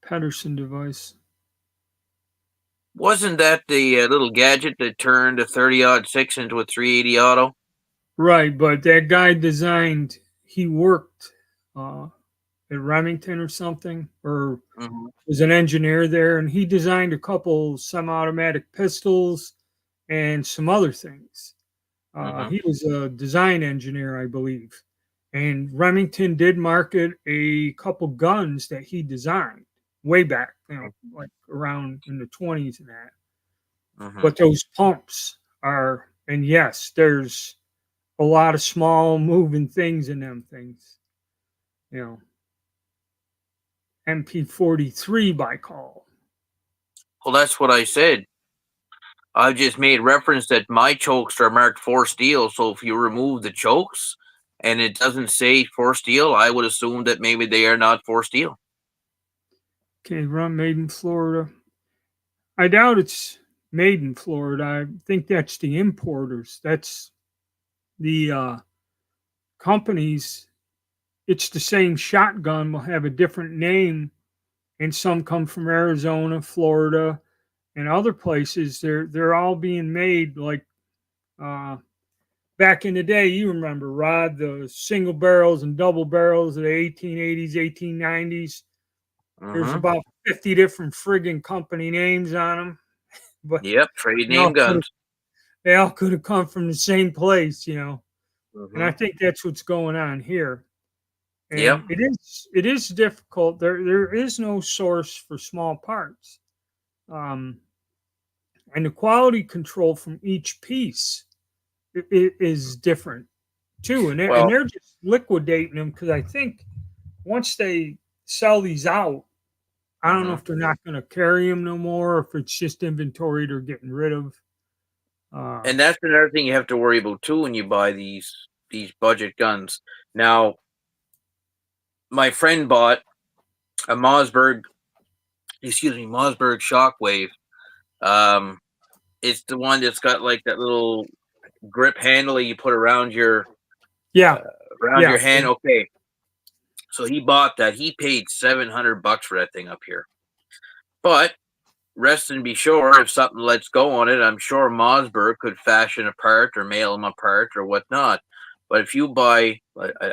Pedersen device. Wasn't that the little gadget that turned a 30-06 into a 380 auto? Right, but that guy designed. He worked uh, at Remington or something, or Hmm. was an engineer there, and he designed a couple semi-automatic pistols and some other things. Hmm. He was a design engineer, I believe, and Remington did market a couple guns that he designed way back, like around in the 20s and that. Hmm. But those pumps are, and yes, there's a lot of small moving things in them things. You know, MP43 by call. Well, that's what I said. I just made reference that my chokes are marked for steel. So if you remove the chokes and it doesn't say for steel, I would assume that maybe they are not for steel. Okay, run made in Florida. I doubt it's made in Florida. I think that's the importers. That's the companies. It's the same shotgun will have a different name, and some come from Arizona, Florida, and other places. They're all being made like uh, back in the day. You remember, Rod, the single barrels and double barrels of the 1880s, 1890s. There's Hmm. about 50 different friggin' company names on them, but Yep, trade they all name could have guns. they all could have come from the same place, And I Hmm. think that's what's going on here. Yep. And it is difficult. There is no source for small parts, um, and the quality control from each piece is different too. And Well, they're just liquidating them because I think once they sell these out, I don't know mhm. if they're not going to carry them no more, or if it's just inventory they're getting rid of. Uh, And that's another thing you have to worry about too when you buy these budget guns. Now, my friend bought a Mossberg Shockwave. Um, it's the one that's got like that little grip handle you put yeah, around yeah, your hand. Okay, so he bought that. He paid $700 for that thing up here. But rest and be sure, if something lets go on it, I'm sure Mossberg could fashion a part or mail them a part or whatnot. But if you buy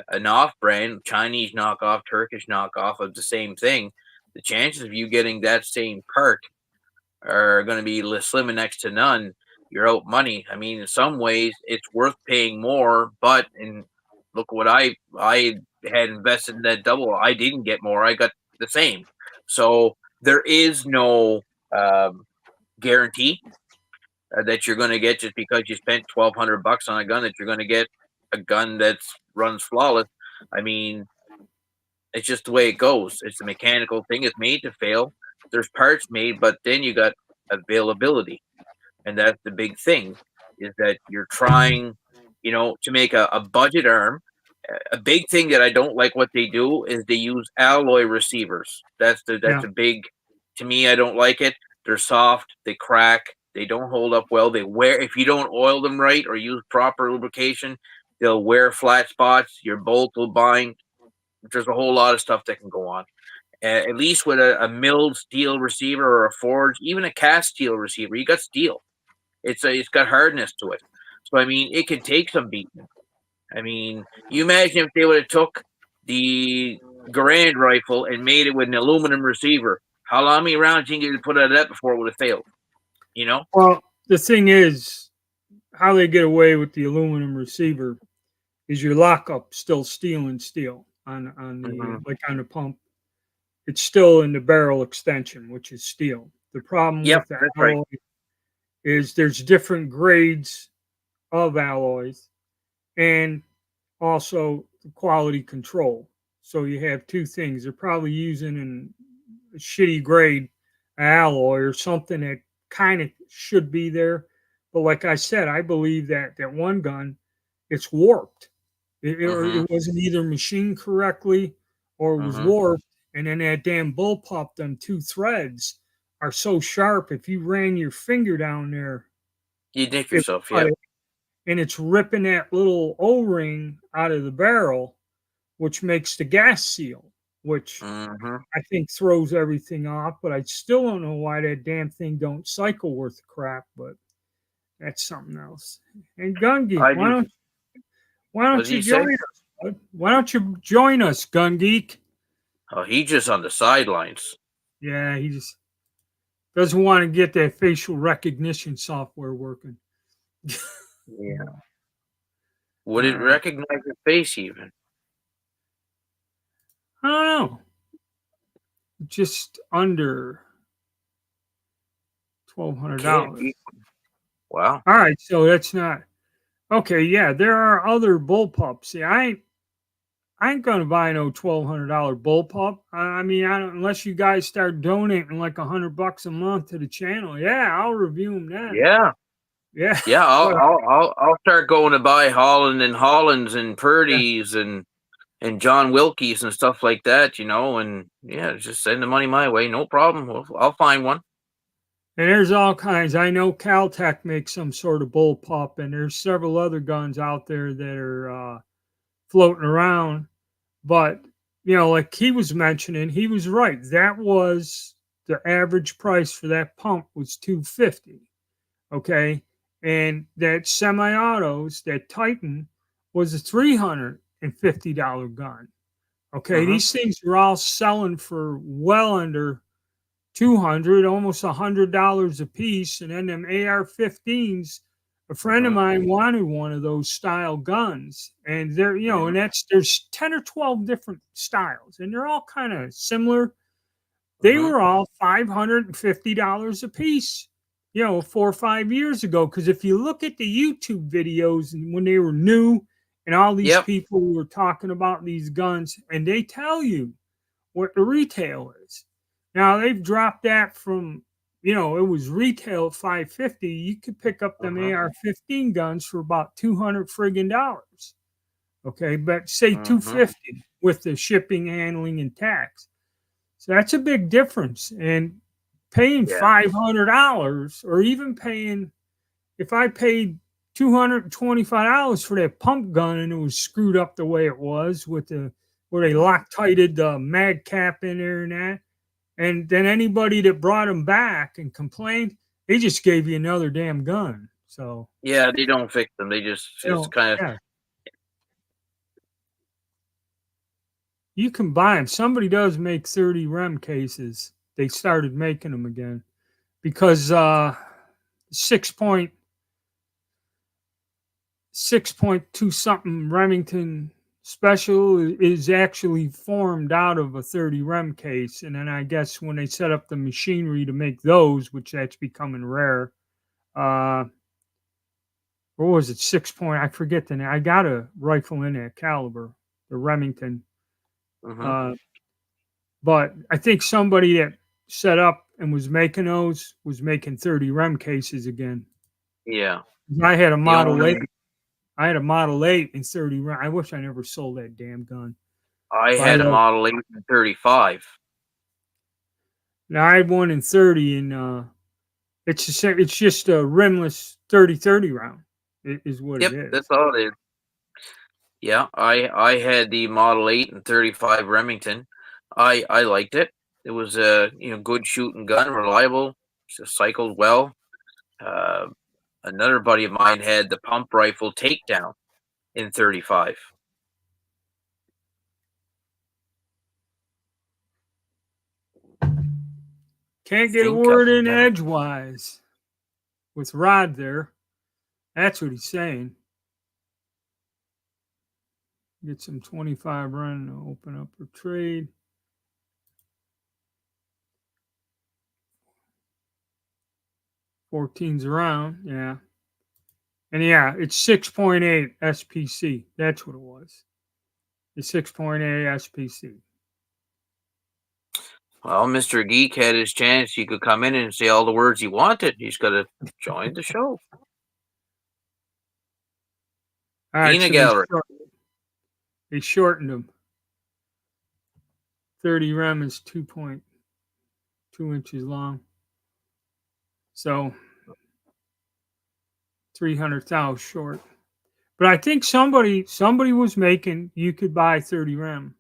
an off-brand Chinese knockoff, Turkish knockoff of the same thing, the chances of you getting that same part are going to be slim and next to none. You're out money. I mean, in some ways, it's worth paying more, but look what I had invested in that double. I didn't get more. I got the same. So there is no um, guarantee that you're going to get just because you spent $1,200 on a gun that you're going to get a gun that runs flawless. I mean, it's just the way it goes. It's a mechanical thing. It's made to fail. There's parts made, but then you got availability, and that's the big thing. Is that you're trying, to make a budget arm. A big thing that I don't like what they do is they use alloy receivers. That's yeah. a big. To me, I don't like it. They're soft. They crack. They don't hold up well. They wear if you don't oil them right or use proper lubrication. They'll wear flat spots. Your bolt will bind. There's a whole lot of stuff that can go on. At least with a milled steel receiver or a forged, even a cast steel receiver, you got steel. It's got hardness to it. So I mean, it can take some beating. I mean, you imagine if they would have took the Garand rifle and made it with an aluminum receiver. How many rounds you can put out of that before it would have failed? You know? Well, the thing is, how they get away with the aluminum receiver is your lockup still steel and steel on the Mm-hmm. like on the pump. It's still in the barrel extension, which is steel. The problem Yep, with the that's right. alloy is there's different grades of alloys, and also quality control. So you have two things. They're probably using a shitty grade alloy or something that kind of should be there. But like I said, I believe that that one gun, it's warped. Or Mm-hmm. it wasn't either machined correctly or it was Mm-hmm. warped. And then that damn bullpup, them two threads are so sharp. If you ran your finger down there, You nick it yourself, cut yeah. it, and it's ripping that little O-ring out of the barrel, which makes the gas seal, which Mm-hmm. I think throws everything off. But I still don't know why that damn thing don't cycle worth a crap. But that's something else. And Gun Geek, I just, why what don't did you he say? join us, bud? Why don't you join us, Gun Geek? Oh, he just on the sidelines. Yeah, he just doesn't want to get that facial recognition software working. Yeah. Would All it right. recognize your face even? I don't know. Just under Can't $1,200. be. Wow. All right, so that's not okay. Yeah, there are other bullpups. See, I ain't gonna buy no $1,200 bullpup. I mean, I don't, unless you guys start donating like $100 a month to the channel. Yeah, I'll review them then. Yeah. Yeah, Yeah. I'll but I'll I'll, I'll start going to buy Holland and Hollands and yeah. Purdy's and John Wilkie's and stuff like that, and yeah, just send the money my way, no problem. I'll find one. And there's all kinds. I know Caltech makes some sort of bullpup, and there's several other guns out there that are floating around. But like he was mentioning, he was right. That was the average price for that pump was 250. Okay. And that semi-autos, that Titan was a $350 gun. Okay. Mm-hmm. These things are all selling for well under 200, almost $100 a piece. And then them AR-15s, a friend of Mm-hmm. mine wanted one of those style guns. And Mm-hmm. and there's 10 or 12 different styles, and they're all kind of similar. They Mm-hmm. were all $550 a piece, 4 or 5 years ago. Because if you look at the YouTube videos and when they were new, and all these Yep. people were talking about these guns, and they tell you what the retail is. Now they've dropped that from, it was retail at 550. You could pick up them Mm-hmm. AR-15 guns for about 200 friggin' dollars. Okay, but say Mm-hmm. 250 with the shipping, handling, and tax. So that's a big difference. And paying Yeah. $500, or even paying, if I paid $225 for that pump gun and it was screwed up the way it was with where they Loctited the mag cap in there and that, and then anybody that brought them back and complained, they just gave you another damn gun. So Yeah, they don't fix them. They just it's kind of yeah, you can buy them. Somebody does make 30 REM cases. They started making them again because 6.2 something Remington Special is actually formed out of a 30 REM case. And then I guess when they set up the machinery to make those, which that's becoming rare, uh, what was it? 6 point, I forget the name. I got a rifle in that caliber, the Remington. mm-hmm. Uh, but I think somebody that set up and was making those was making 30 REM cases again. Yeah. I had a The Model 8. only I had a Model 8 in 30 REM. I wish I never sold that damn gun. I I had a love. Model 8 and 35. Now I had one in 30, and it's just a rimless 30-30 round. Is what it Yep, is. that's all it is. Yeah, I had the Model 8 and 35 Remington. I liked it. It was a good shooting gun, reliable, cycled well. Uh, Another buddy of mine had the pump rifle Takedown in 35. Can't get a Think of word in edgewise with Rod there. That's what he's saying. Get some 25 run to open up for trade. $14's around, yeah. And yeah, it's 6.8 SPC. That's what it was. the 6.8 SPC. Well, Mr. Geek had his chance. He could come in and say all the words he wanted. He's got to join the show. All right, Peanut so Gallery. they shortened them. 30 rem is 2.2 inches long. So 300,000 short. But I think somebody was making, you could buy 30 rem.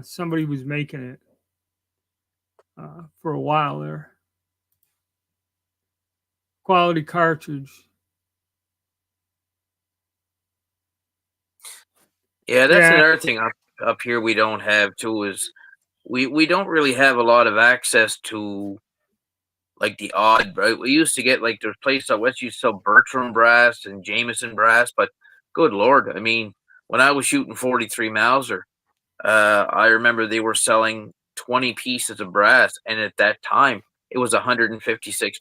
Somebody was making it for a while there. Quality cartridge. Yeah, that's another thing up here we don't have too, is we don't really have a lot of access to like the odd, right? We used to get like there's places out west used to sell Bertram brass and Jameson brass, but good lord, I mean, when I was shooting 43 Mauser, I remember they were selling 20 pieces of brass, and at that time it was $156.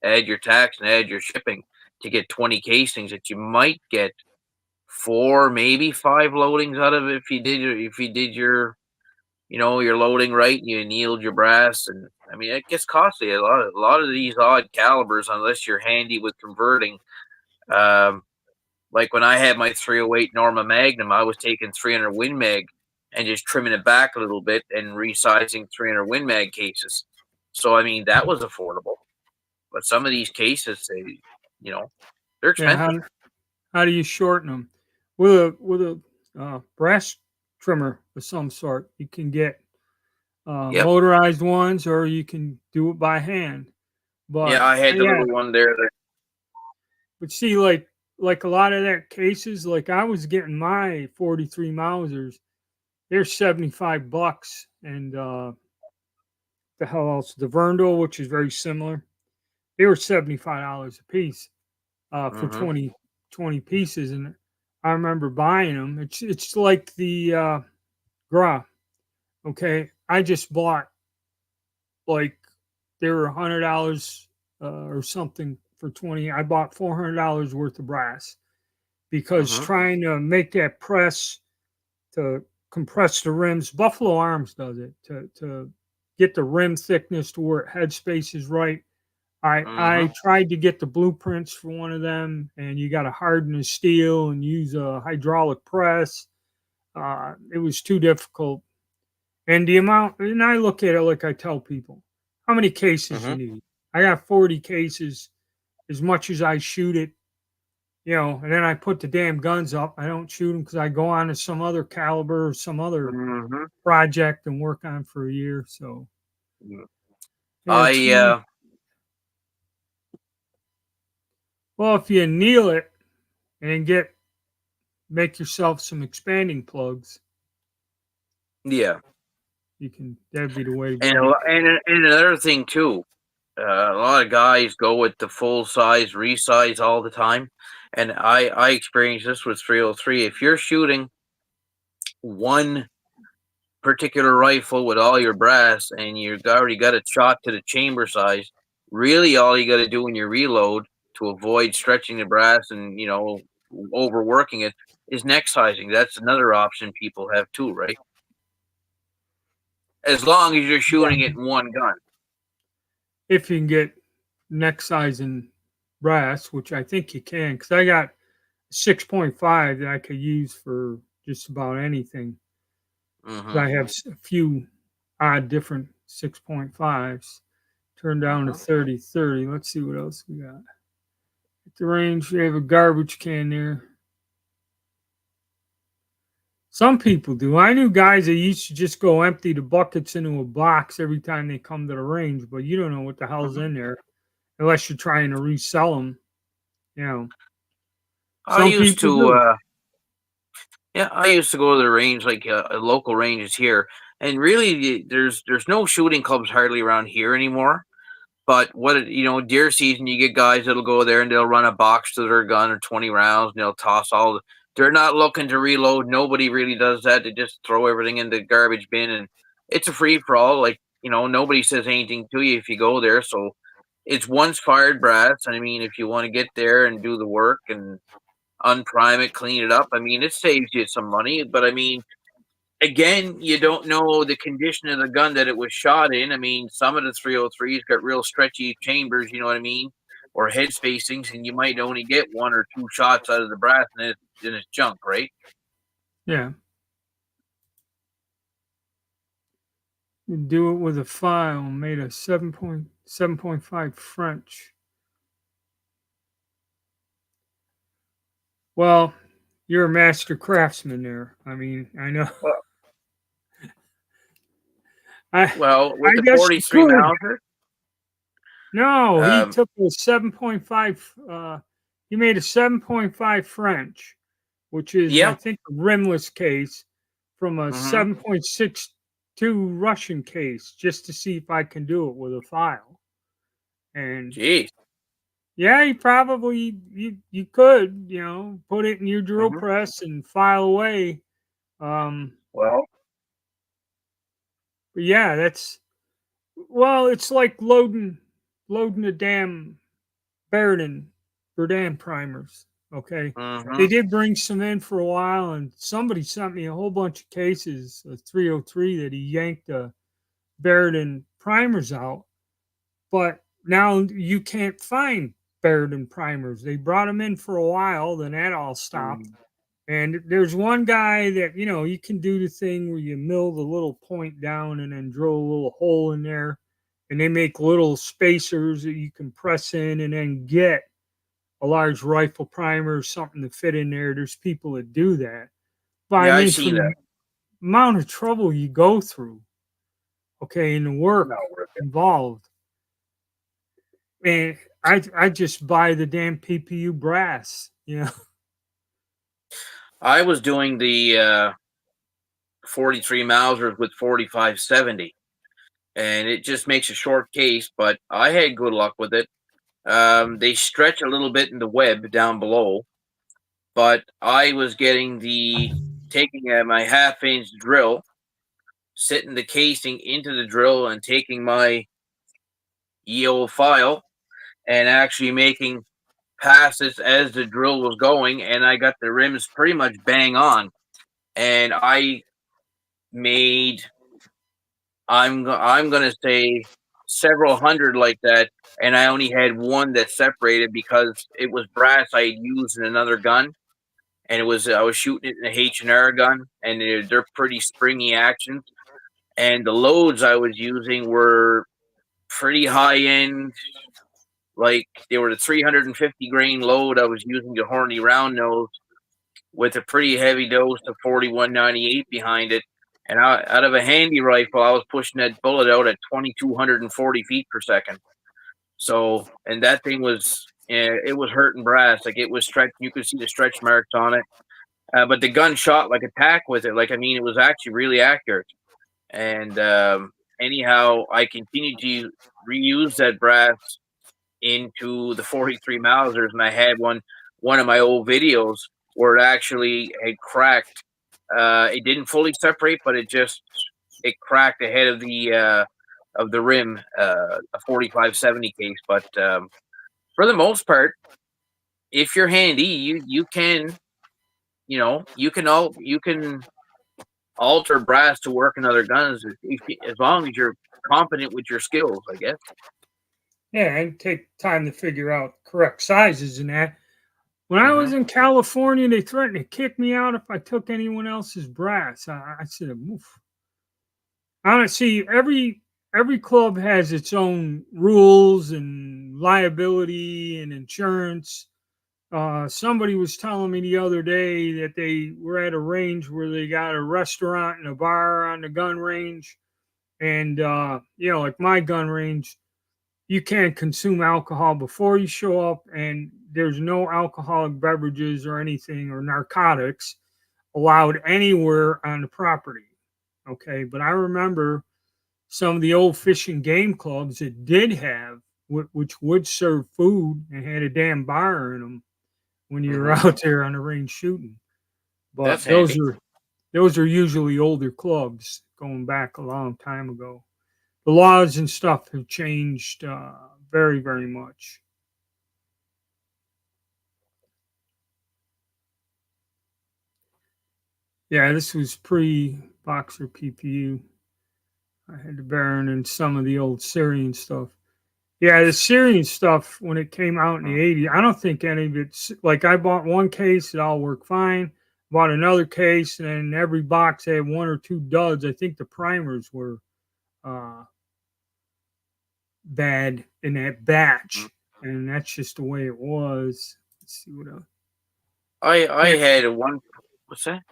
Add your tax and add your shipping to get 20 casings that you might get 4, maybe 5 loadings out of it if you did your your loading right and you annealed your brass. And I mean, it gets costly. A lot of these odd calibers, unless you're handy with converting. Like when I had my 308 Norma Magnum, I was taking 300 Win Mag and just trimming it back a little bit and resizing 300 Win Mag cases. So I mean, that was affordable. But some of these cases, they're expensive. Yeah, how do you shorten them? With a brass trimmer of some sort. You can get motorized ones, or you can do it by hand. But yeah, I had the little one there. But see, like a lot of that cases, like I was getting my 43 Mausers, they're $75, and the hell else? The Verndl, which is very similar, they were $75 a piece for 20 pieces, and I remember buying them. It's like the Gra. Okay, I just bought like they were $100 or something for 20. I bought $400 worth of brass because trying to make that press to compress the rims, Buffalo Arms does it to get the rim thickness to where headspace is right. I tried to get the blueprints for one of them, and you got to harden the steel and use a hydraulic press. It was too difficult. And the amount, and I look at it like I tell people, how many cases you need? I got 40 cases, as much as I shoot it, and then I put the damn guns up. I don't shoot them because I go on to some other caliber or some other project and work on for a year. So, well, if you anneal it and make yourself some expanding plugs, that'd be the way to go. And another thing too, a lot of guys go with the full size resize all the time, and I experienced this with 303. If you're shooting one particular rifle with all your brass and you've already got it shot to the chamber size, really all you got to do when you reload to avoid stretching the brass and overworking it is neck sizing. That's another option people have too, right? As long as you're shooting it in one gun. If you can get neck sizing brass, which I think you can, because I got 6.5 that I could use for just about anything. I have a few odd different 6.5s. Turn down to 30. Let's see what else we got. At the range, we have a garbage can there. Some people do. I knew guys that used to just go empty the buckets into a box every time they come to the range, but you don't know what the hell's in there unless you're trying to resell them. I used to go to the range, like local ranges here, and really there's no shooting clubs hardly around here anymore. But deer season, you get guys that'll go there and they'll run a box to their gun or 20 rounds and they'll toss all. They're not looking to reload. Nobody really does that. They just throw everything in the garbage bin, and it's a free for all. Like nobody says anything to you if you go there. So it's once fired brass. I mean, if you want to get there and do the work and unprime it, clean it up. I mean, it saves you some money, but I mean, again, you don't know the condition of the gun that it was shot in. I mean, some of the 303s got real stretchy chambers, you know what I mean, or head spacings, and you might only get 1 or 2 shots out of the brass, and it's junk, right? Yeah. You do it with a file made of 7.5 French. Well, you're a master craftsman there. I mean, I know. I Well, with the guess you 43 could. Mauser, No, he um, took a 7.5. He made a 7.5 French, which is, I yeah, think, a rimless case from a mm-hmm. 7.62 Russian case, just to see if I can do it with a file. And Jeez. yeah, you probably you could, put it in your drill Mm-hmm. press and file away. Um, Well, but yeah, it's like loading a damn Berdan primers. Okay. mm-hmm. They did bring some in for a while, and somebody sent me a whole bunch of cases of 303 that he yanked the Berdan primers out. But now you can't find Berdan primers. They brought them in for a while, then that all stopped. And there's one guy that, you can do the thing where you mill the little point down and then drill a little hole in there. And they make little spacers that you can press in and then get a large rifle primer or something to fit in there. There's people that do that. But I Yeah, I mean, for see that. the amount of trouble you go through, okay, and the work Not worth it. involved, and I just buy the damn PPU brass. I was doing the 43 Mausers with 4570, and it just makes a short case, but I had good luck with it. They stretch a little bit in the web down below, but I was taking my half-inch drill, sitting the casing into the drill, and taking my EO file and actually making passes as the drill was going, and I got the rims pretty much bang on, and I made I'm gonna say several hundred like that, and I only had one that separated because it was brass I had used in another gun, and I was shooting it in a H&R gun, and they're pretty springy actions, and the loads I was using were pretty high end. Like they were the 350 grain load I was using the Hornady round nose with a pretty heavy dose of 4198 behind it. And out of a handy rifle, I was pushing that bullet out at 2,240 feet per second. So, and that thing it was hurting brass. Like it was stretched. You could see the stretch marks on it. But the gun shot like a tack with it. Like, I mean, it was actually really accurate. And anyhow, I continued to reuse that brass into the 43 Mausers, and I had one of my old videos where it actually had cracked. It didn't fully separate, but it cracked ahead of the rim, a 4570 case. But for the most part, if you're handy, you can you can alter brass to work in other guns as long as you're competent with your skills, I guess. Yeah, and take time to figure out correct sizes and that. When I Mm-hmm. was in California, they threatened to kick me out if I took anyone else's brass. I said, "Oof." Honestly, every club has its own rules and liability and insurance. Somebody was telling me the other day that they were at a range where they got a restaurant and a bar on the gun range, and like my gun range, you can't consume alcohol before you show up, and there's no alcoholic beverages or anything or narcotics allowed anywhere on the property. Okay, but I remember some of the old fishing game clubs that did have, which would serve food and had a damn bar in them when you were Mm-hmm. out there on the range shooting. That's But handy. those are usually older clubs going back a long time ago. The laws and stuff have changed very, very much. Yeah, this was pre-Boxer PPU. I had the Baron and some of the old Syrian stuff. Yeah, the Syrian stuff when it came out in the Mm. 80s, I don't think any of it's like I bought one case, it all worked fine. Bought another case, and then every box had one or two duds. I think the primers were uh, bad in that Mm. batch, and that's just the way it was. Let's see what else. I Can't, had one. What's that?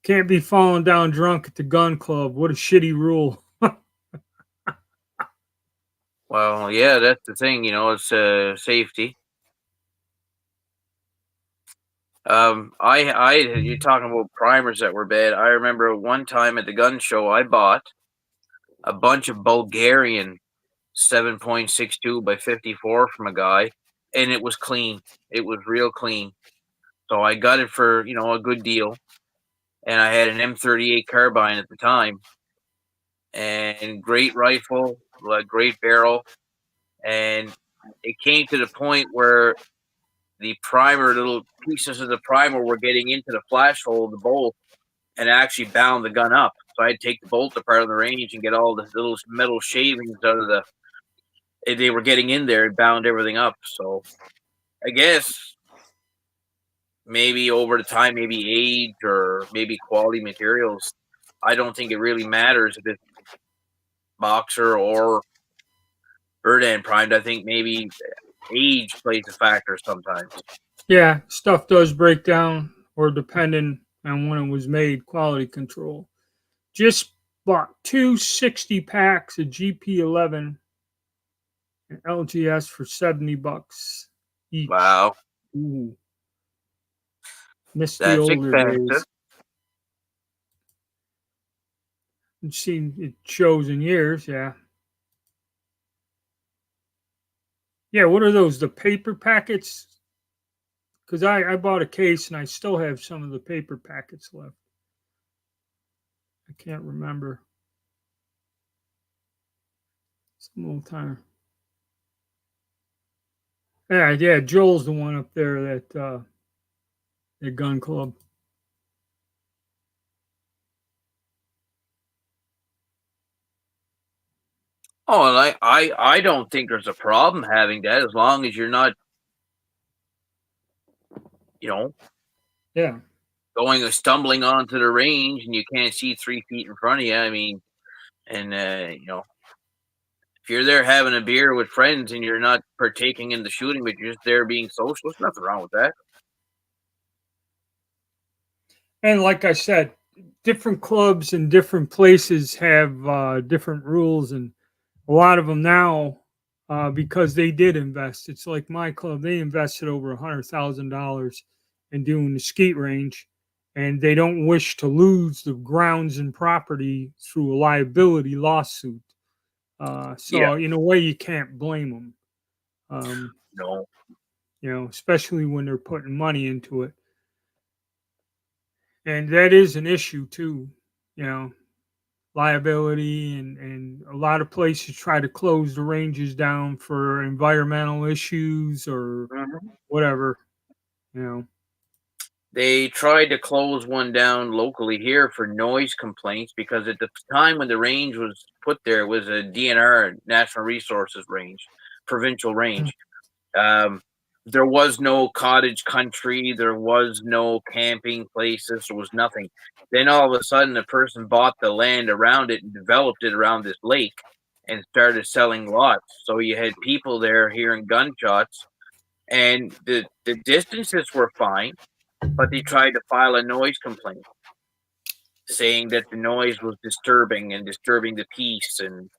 can't be falling down drunk at the gun club. What a shitty rule. Well, yeah, that's the thing. It's safety. You're talking about primers that were bad. I remember one time at the gun show, I bought a bunch of Bulgarian 7.62 by 54 from a guy, and it was clean. It was real clean. So I got it for a good deal, and I had an M38 carbine at the time, and great rifle, great barrel, and it came to the point where the primer, little pieces of the primer, were getting into the flash hole of the bolt and actually bound the gun up. So I'd take the bolt apart of the range and get all the little metal shavings out of they were getting in there and bound everything up. So I guess maybe over the time, maybe age or maybe quality materials. I don't think it really matters if it's Boxer or Erdan primed. I think maybe age plays a factor sometimes. Yeah, stuff does break down, or depending on when it was made, quality control. Just bought two 60 packs of GP11 and LGS for $70 each. Wow, Ooh, miss the that's older expensive. days. I've seen it shows in years, yeah. Yeah, what are those? The paper packets? Because I bought a case and I still have some of the paper packets left. I can't remember. Some old timer. Yeah, Joel's the one up there at gun club. Oh, and I don't think there's a problem having that as long as you're not, you know, Yeah. going or stumbling onto the range and you can't see 3 feet in front of you. I mean, and if you're there having a beer with friends and you're not partaking in the shooting, but you're just there being social, there's nothing wrong with that. And like I said, different clubs and different places have different rules, and a lot of them now, because they did invest. It's like my club; they invested over $100,000 in doing the skeet range, and they don't wish to lose the grounds and property through a liability lawsuit. Yeah, So in a way, you can't blame them. Um, no, especially when they're putting money into it, and that is an issue too. You know, liability, and a lot of places try to close the ranges down for environmental issues or Mhm. whatever, you know. They tried to close one down locally here for noise complaints because at the time when the range was put there, it was a DNR, Natural Resources Range, provincial range. Um, there was no cottage country, there was no camping places, there was nothing. Then all of a sudden, a person bought the land around it and developed it around this lake and started selling lots. So you had people there hearing gunshots, and the distances were fine, but they tried to file a noise complaint, saying that the noise was disturbing and disturbing the peace and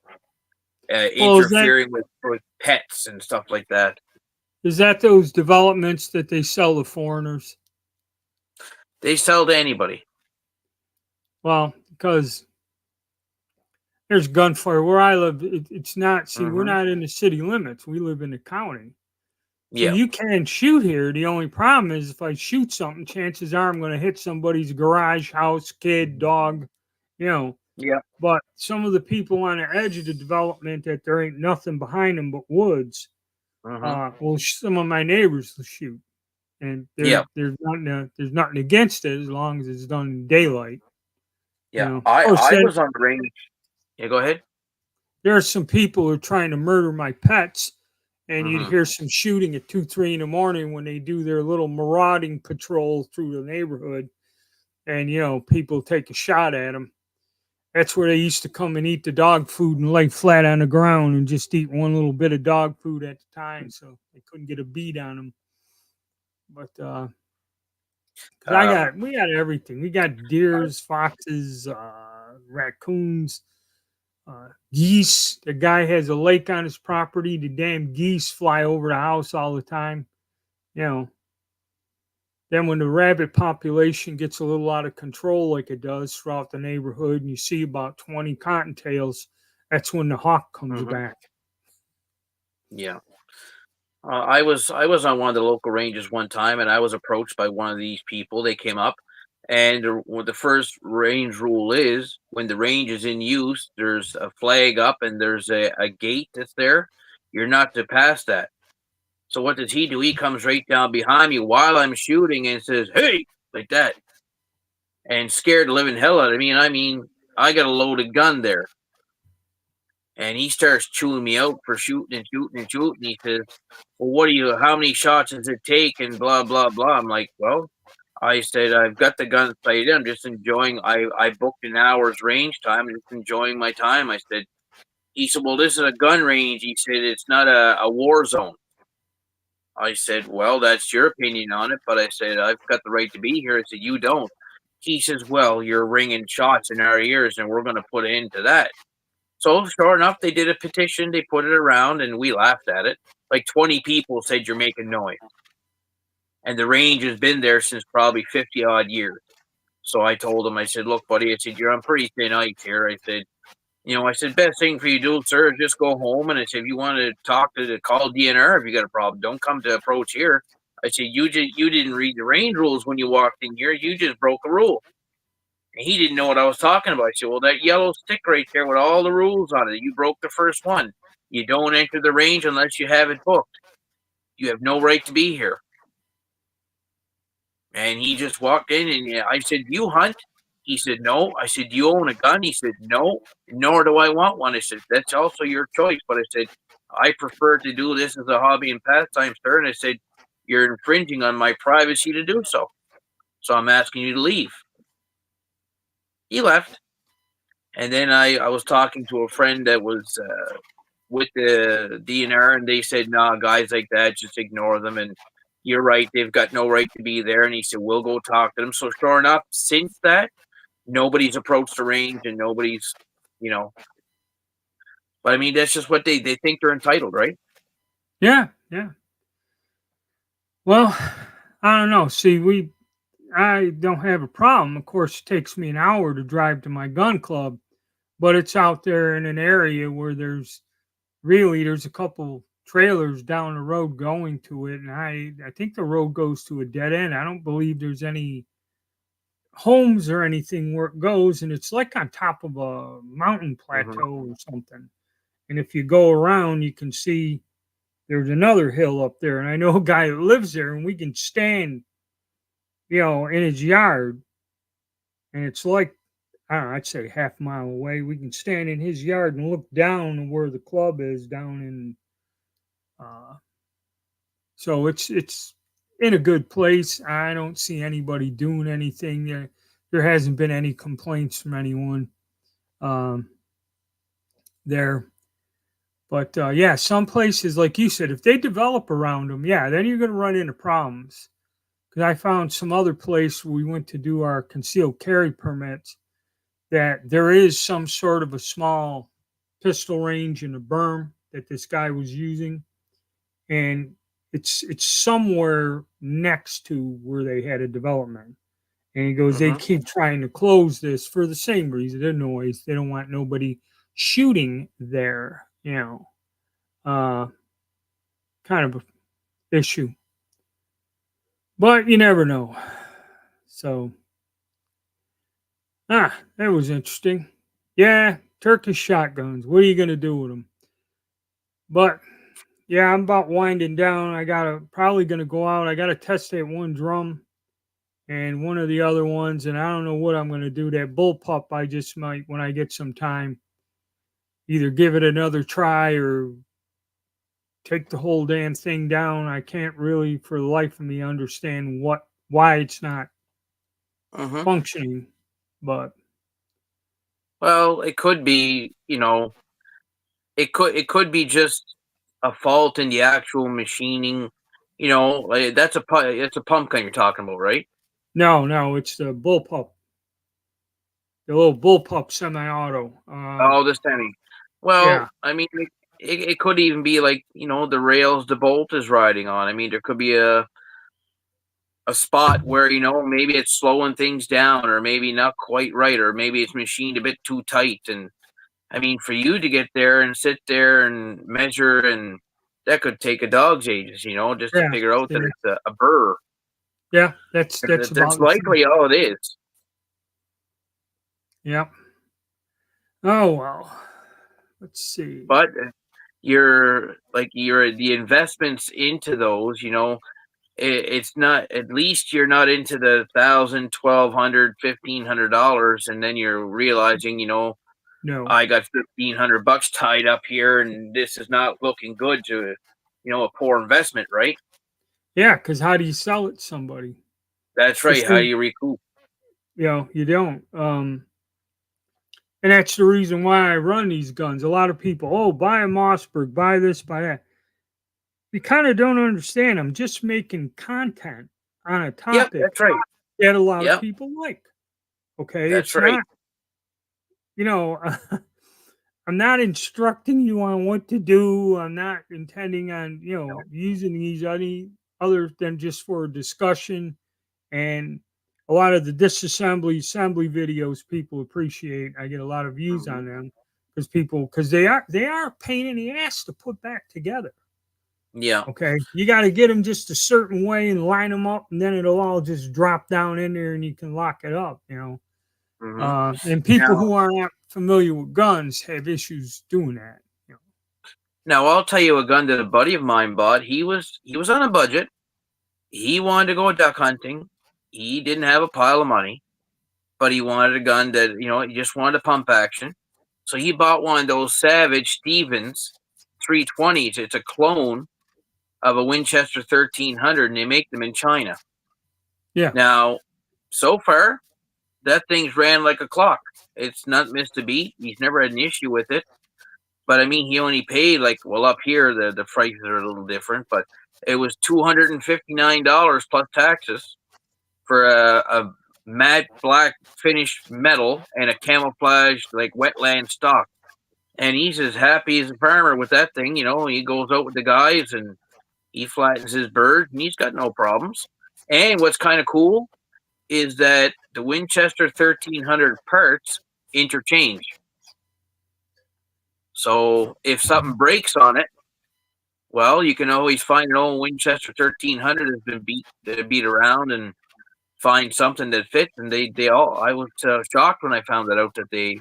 Well, is that interfering with pets and stuff like that. is that those developments that they sell to foreigners? They sell to anybody. Well, because there's gunfire where I live. It's not. See, we're Mm-hmm. not in the city limits. We live in the county. So Yeah. you can shoot here. The only problem is if I shoot something, chances are I'm going to hit somebody's garage, house, kid, dog, you know. Yeah. But some of the people on the edge of the development that there ain't nothing behind them but woods, Mm-hmm. some of my neighbors will shoot. and Yeah, there's nothing against it as long as it's done in daylight. You yeah. know, of I course, I then was on the range. Yeah, go ahead. there are some people who are trying to murder my pets, and you'd Hmm. hear some shooting at 2, 3 in the morning when they do their little marauding patrol through the neighborhood, and people take a shot at them. That's where they used to come and eat the dog food and lay flat on the ground and just eat one little bit of dog food at a time, so they couldn't get a beat on them. But 'cause Um, we got everything. We got deers, foxes, raccoons, geese. The guy has a lake on his property. The damn geese fly over the house all the time. You know. Then when the rabbit population gets a little out of control, like it does throughout the neighborhood, and you see about 20 cottontails, that's when the hawk comes mhm, back. yeah. I was on one of the local ranges one time, and I was approached by one of these people. They came up, and the first range rule is when the range is in use, there's a flag up and there's a gate that's there. You're not to pass that. So what does he do? He comes right down behind me while I'm shooting and says, "Hey," like that, and scared the living hell out of me. And I mean, I got a loaded gun there, and he starts chewing me out for shooting and shooting and shooting. He says, "Well, what do you? How many shots does it take?" And blah blah blah. I'm like, "Well," I said, "I've got the gun sighted. I'm just enjoying. I booked an hour's range time and just enjoying my time." I said. He said, "Well, this is a gun range." He said, "It's not a war zone." I said, "Well, that's your opinion on it, but I said I've got the right to be here." I said, "You don't." He says, "Well, you're ringing shots in our ears, and we're going to put an end to that." So sure enough, they did a petition. They put it around, and we laughed at it. Like 20 people said you're making noise, and the range has been there since probably 50 odd years. So I told him, I said, "Look, buddy," I said, "you're on pretty thin ice here." I said, I said, "Best thing for you to do, sir, is just go home." And I said, "If you want to talk to the call DNR if you got a problem, don't come to approach here." I said, you didn't read the range rules when you walked in here. You just broke a rule." And he didn't know what I was talking about. I said, "Well, that yellow stick right there with all the rules on it, you broke the first one. You don't enter the range unless you have it booked. You have no right to be here." And he just walked in, and I said, "Do you hunt?" He said, "No." I said, "Do you own a gun?" He said, "No, nor do I want one." I said, "That's also your choice." But I said, "I prefer to do this as a hobby and pastime, sir." And I said, "You're infringing on my privacy to do so. So I'm asking you to leave." He left. And then I was talking to a friend that was with the DNR, and they said, "Nah, guys like that, just ignore them." And you're right, they've got no right to be there. And he said, "We'll go talk to them." So sure enough, since that, nobody's approached the range and nobody's, you know, but I mean, that's just what they think they're entitled, right? Yeah, yeah. Well, I don't know. See, I don't have a problem. Of course, it takes me an hour to drive to my gun club, but it's out there in an area where there's a couple trailers down the road going to it, and I think the road goes to a dead end. I don't believe there's any homes or anything where it goes, and it's like on top of a mountain Hmm. plateau or something. And if you go around, you can see there's another hill up there. And I know a guy that lives there, and we can stand, in his yard, and it's like, I don't know, I'd say half mile away. We can stand in his yard and look down where the club is down in. Uh, so it's in a good place. I don't see anybody doing anything there. There hasn't been any complaints from anyone um, there. But yeah, some places, like you said, if they develop around them, yeah, then you're going to run into problems. Because I found some other place where we went to do our concealed carry permits that there is some sort of a small pistol range in a berm that this guy was using, and it's somewhere next to where they had a development. And he goes, they Hmm. keep trying to close this for the same reason, the noise. They don't want nobody shooting there, uh, kind of a issue. But you never know. So, that was interesting. Yeah, Turkish shotguns. What are you going to do with them? But Yeah, I'm about winding down. I gotta probably gonna go out. I gotta test that one drum and one of the other ones, and I don't know what I'm gonna do. That bullpup, I just might when I get some time, either give it another try or take the whole damn thing down. I can't really, for the life of me, understand why it's not Hmm. functioning. But Well, it could be, it could be just a fault in the actual machining. Like it's a pump gun you're talking about, right? no, no, it's the little bullpup semi-auto. Oh, the semi. Well, Yeah, I mean, it could even be like the rails the bolt is riding on. I mean, there could be a spot where maybe it's slowing things down, or maybe not quite right, or maybe it's machined a bit too tight. And I mean, for you to get there and sit there and measure, and that could take a dog's ages, just to yeah, figure out that yeah, it's a burr. yeah. That's That's about the thing. likely all it is. Yeah. Oh well. Let's see. But you're the investments into those, it's not, at least you're not into the thousand, $1,200, $1,500, and then you're realizing, No. I got $1,500 tied up here, and this is not looking good to, a poor investment, right? Yeah, because how do you sell it to somebody? That's right. How do Especially, you recoup? you don't. And that's the reason why I run these guns. A lot of people, oh, buy a Mossberg, buy this, buy that. You kind of don't understand. I'm just making content on a Yep, topic that's right. that a lot of Yep, people like. Okay, that's it's right. not, you know, I'm not instructing you on what to do. I'm not intending on, using these any other than just for a discussion. And a lot of the assembly videos people appreciate. I get a lot of views Mhm. on them because they are a pain in the ass to put back together. Yeah. Okay, you got to get them just a certain way and line them up, and then it'll all just drop down in there, and you can lock it up. Hmm. And people Now, who are not familiar with guns have issues doing that. You know. now I'll tell you a gun that a buddy of mine bought. He was on a budget. He wanted to go duck hunting. He didn't have a pile of money, but he wanted a gun that he just wanted a pump action. So he bought one of those Savage Stevens 320s. It's a clone of a Winchester 1300, and they make them in China. Yeah, Now, so far, that thing's ran like a clock. It's not missed a beat. He's never had an issue with it. But I mean, he only paid, like, well, up here the prices are a little different, but it was $259 plus taxes for a matte black finished metal and a camouflage like wetland stock. And he's as happy as a farmer with that thing. He goes out with the guys and he flattens his bird, and he's got no problems. And what's kind of cool is that the Winchester 1300 parts interchange. So if something breaks on it, well, you can always find an old Winchester 1300 has been beat around and find something that fits. And they all, I was shocked when I found that out, that they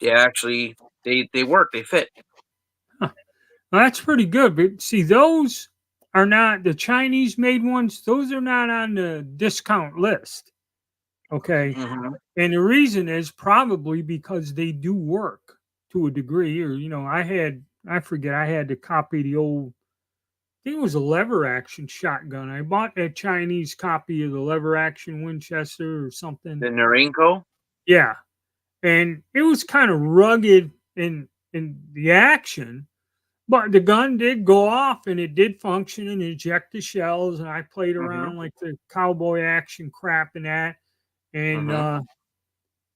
actually they work, they fit. huh. Well, that's pretty good. But see, those are not the Chinese made ones. Those are not on the discount list. Okay, Hmm. and the reason is probably because they do work to a degree. Or I forget, I had to copy the old. I think it was a lever action shotgun. I bought that Chinese copy of the lever action Winchester or something. The Norinco. Yeah, and it was kind of rugged in the action, but the gun did go off and it did function and eject the shells. And I played Hmm. around like the cowboy action crap and that, and Hmm.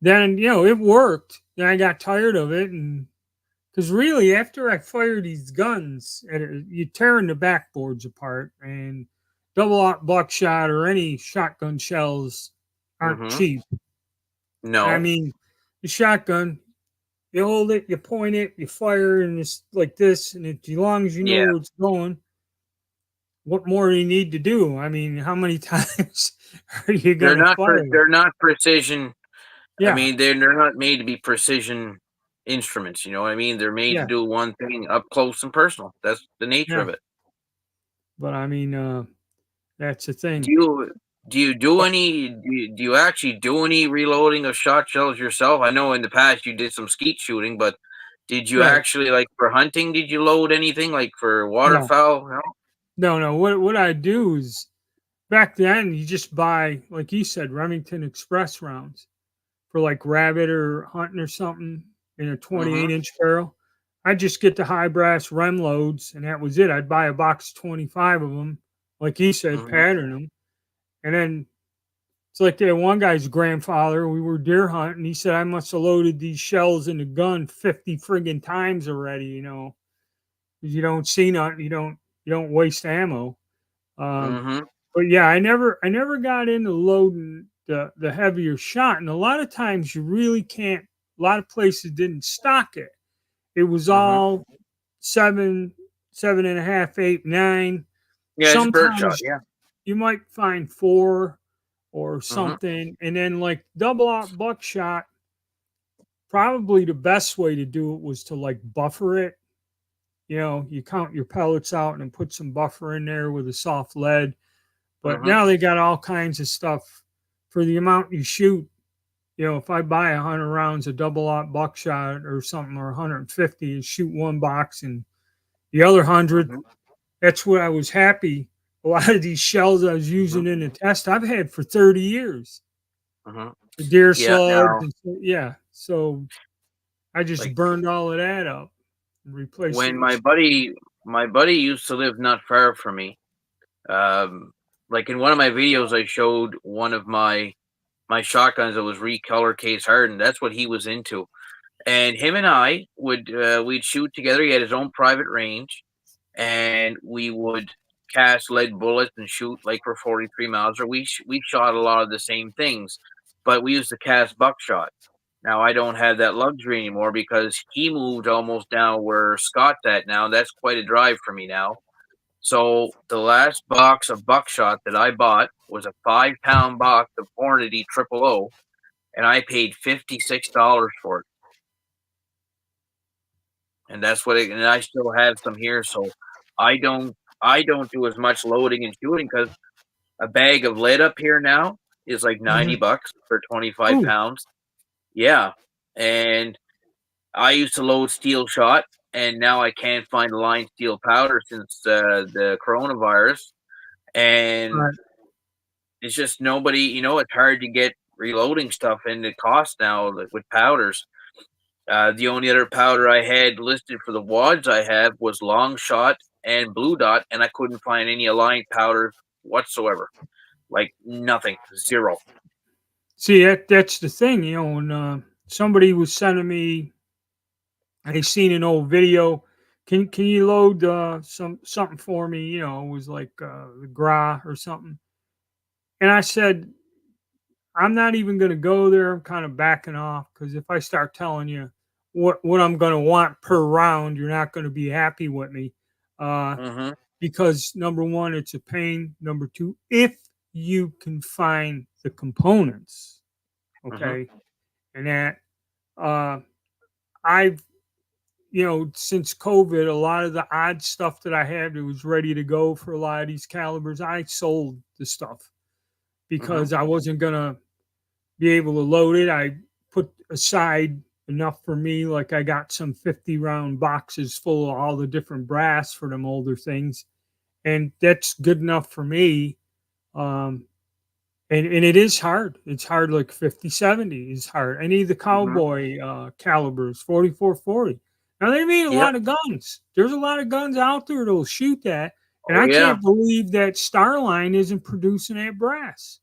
then it worked. Then I got tired of it, and because really, after I fire these guns, you tearing the backboards apart, and double aught buckshot or any shotgun shells aren't Hmm. cheap. I No, mean, the shotgun, you hold it, you point it, you fire, and it's like this. And as long as you know yeah, where it's going, what more do you need to do? I mean, how many times are you they're gonna not fire? they're not precision. I Yeah, mean, they're not made to be precision instruments. You know what I mean? They're made to yeah, do one thing up close and personal. That's the nature yeah. of it. But I mean, that's the Do thing. you do you actually do any reloading of shot shells yourself? I know in the past you did some skeet shooting, but did you Right. actually, like, for hunting, did you load anything, like, for No, waterfowl? No? no. What I do is back then you just buy, like you said, Remington Express rounds for like rabbit or hunting or something in a Mhm, 28-inch barrel. I just get the high brass rem loads, and that was it. I'd buy a box of 25 of them, like he said, mhm, pattern them, and then it's like that one guy's grandfather. We were deer hunting. He said I must have loaded these shells in the gun 50 friggin' times already. 'Cause you don't see nothing. You don't waste ammo. Um, mhm, but yeah, I never got into loading the heavier shot, and a lot of times you really can't. A lot of places didn't stock it. It was mhm. all 7, 7.5, 8, 9. Yeah, it's birdshot, Sometimes yeah. you might find 4 or Mhm, something, and then like double aught buckshot. Probably the best way to do it was to like buffer it. You count your pellets out and then put some buffer in there with a soft lead. But mhm, now they got all kinds of stuff for the amount you shoot. If I buy 100 rounds of double aught buckshot or something, or 150, and shoot one box, and the other 100, mhm, that's what I was happy. A lot of these shells I was mhm, using in the test I've had for 30 years. mhm. The deer Yeah, slugs, now, and yeah. So I just like, burned all of that up and replaced it when with. my buddy used to live not far from me, um, like, in one of my videos, I showed one of my shotguns that was recolor case hardened. That's what he was into. And him and I we'd shoot together. He had his own private range, and we would cast lead bullets and shoot like for 43 miles. Or we shot a lot of the same things, but we used to cast buckshot. Now I don't have that luxury anymore because he moved almost down where Scott's at now. That's quite a drive for me now. So the last box of buckshot that I bought was a 5-pound box of Hornady Triple O, and I paid $56 for it. And that's what it, and I still have some here. So I don't I don't do as much loading and shooting because a bag of lead up here now is like Mhm. $90 for 25 Ooh, pounds. Yeah. And I used to load steel shot, and now I can't find line steel powder since the coronavirus. And right. it's just nobody, it's hard to get reloading stuff, and it costs now, like, with powders. The only other powder I had listed for the wads I have was long shot and blue dot, and I couldn't find any aligned powder whatsoever. Like nothing, zero. See, that's the thing, when somebody was sending me, I seen an old video. Can you load something for me? It was like the Gra or something. And I said, I'm not even going to go there. I'm kind of backing off because if I start telling you what I'm going to want per round, you're not going to be happy with me. Uh, Mm-hmm. because number one, it's a pain. Number two, if you can find the components, Mm-hmm. okay, and that uh, I've since COVID, a lot of the odd stuff that I had that was ready to go for a lot of these calibers, I sold the stuff Mm-hmm. because I wasn't gonna be able to load it. I put aside enough for me, like I got some 50 round boxes full of all the different brass for them older things, and that's good enough for me. Um, and it is hard. It's hard, like 50-70 is hard. Any of the Mm-hmm. cowboy calibers, 44-40. Now they made a Yep. lot of guns. There's a lot of guns out there that'll shoot that. And Oh I yeah. can't believe that Starline isn't producing that brass.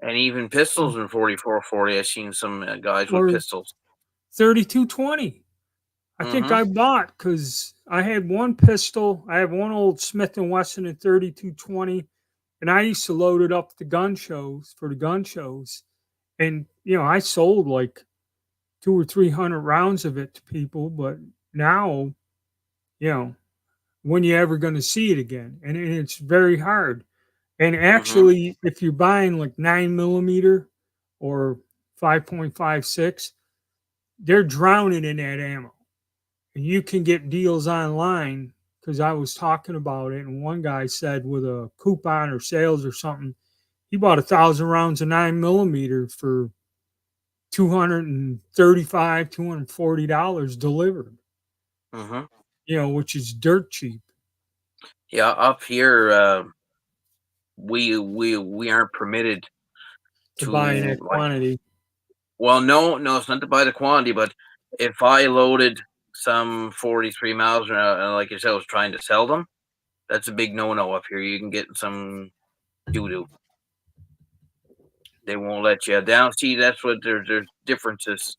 And even pistols in 4440. I've seen some guys with Or pistols. 3220. I think Mm-hmm. I bought because I had one pistol. I have one old Smith and Wesson at 3220, and I used to load it up at the gun shows for the gun shows. And I sold like 200 or 300 rounds of it to people, but now, you know, when you ever going to see it again? And it's very hard. And Mm-hmm. actually, if you're buying like 9 millimeter or 5.56, they're drowning in that ammo. And you can get deals online because I was talking about it, and one guy said with a coupon or sales or something, he bought 1,000 rounds of 9mm for $235, $240 delivered. Mm-hmm. Which is dirt cheap. Yeah, up here, we aren't permitted To buy in that like. quantity. Well, no, it's not to buy the quantity, but if I loaded some 43 miles, and like you said, I was trying to sell them, that's a big no-no up here. You can get some doo-doo. They won't let you down. See, that's what there's differences.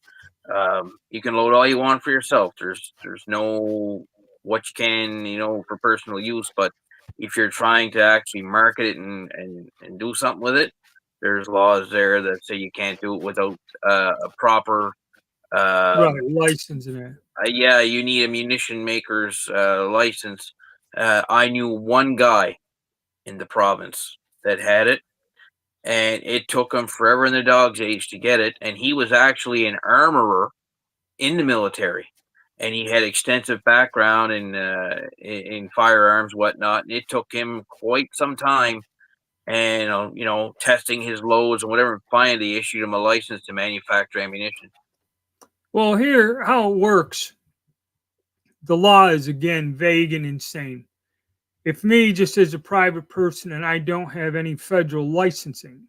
You can load all you want for yourself. There's no what you can, for personal use. But if you're trying to actually market it and do something with it, there's laws there that say you can't do it without a proper Right, licensing it. yeah, you need a munition maker's license. I knew one guy in the province that had it, and it took him forever in the dog's age to get it. And he was actually an armorer in the military, and he had extensive background in firearms, whatnot. And it took him quite some time, and testing his loads and whatever. Finally, they issued him a license to manufacture ammunition. Well, here how it works. The law is again vague and insane. If me, just as a private person, and I don't have any federal licensing,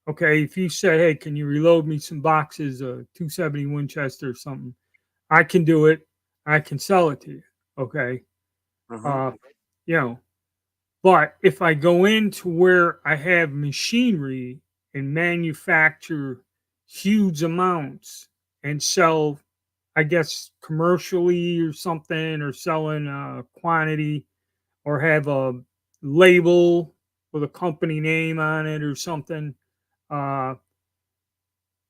okay, if you said, hey, can you reload me some boxes of 270 Winchester or something, I can do it. I can sell it to you. Okay. Mm-hmm. But if I go into where I have machinery and manufacture huge amounts and sell, I guess, commercially or something, or selling a quantity, or have a label with a company name on it or something. Uh,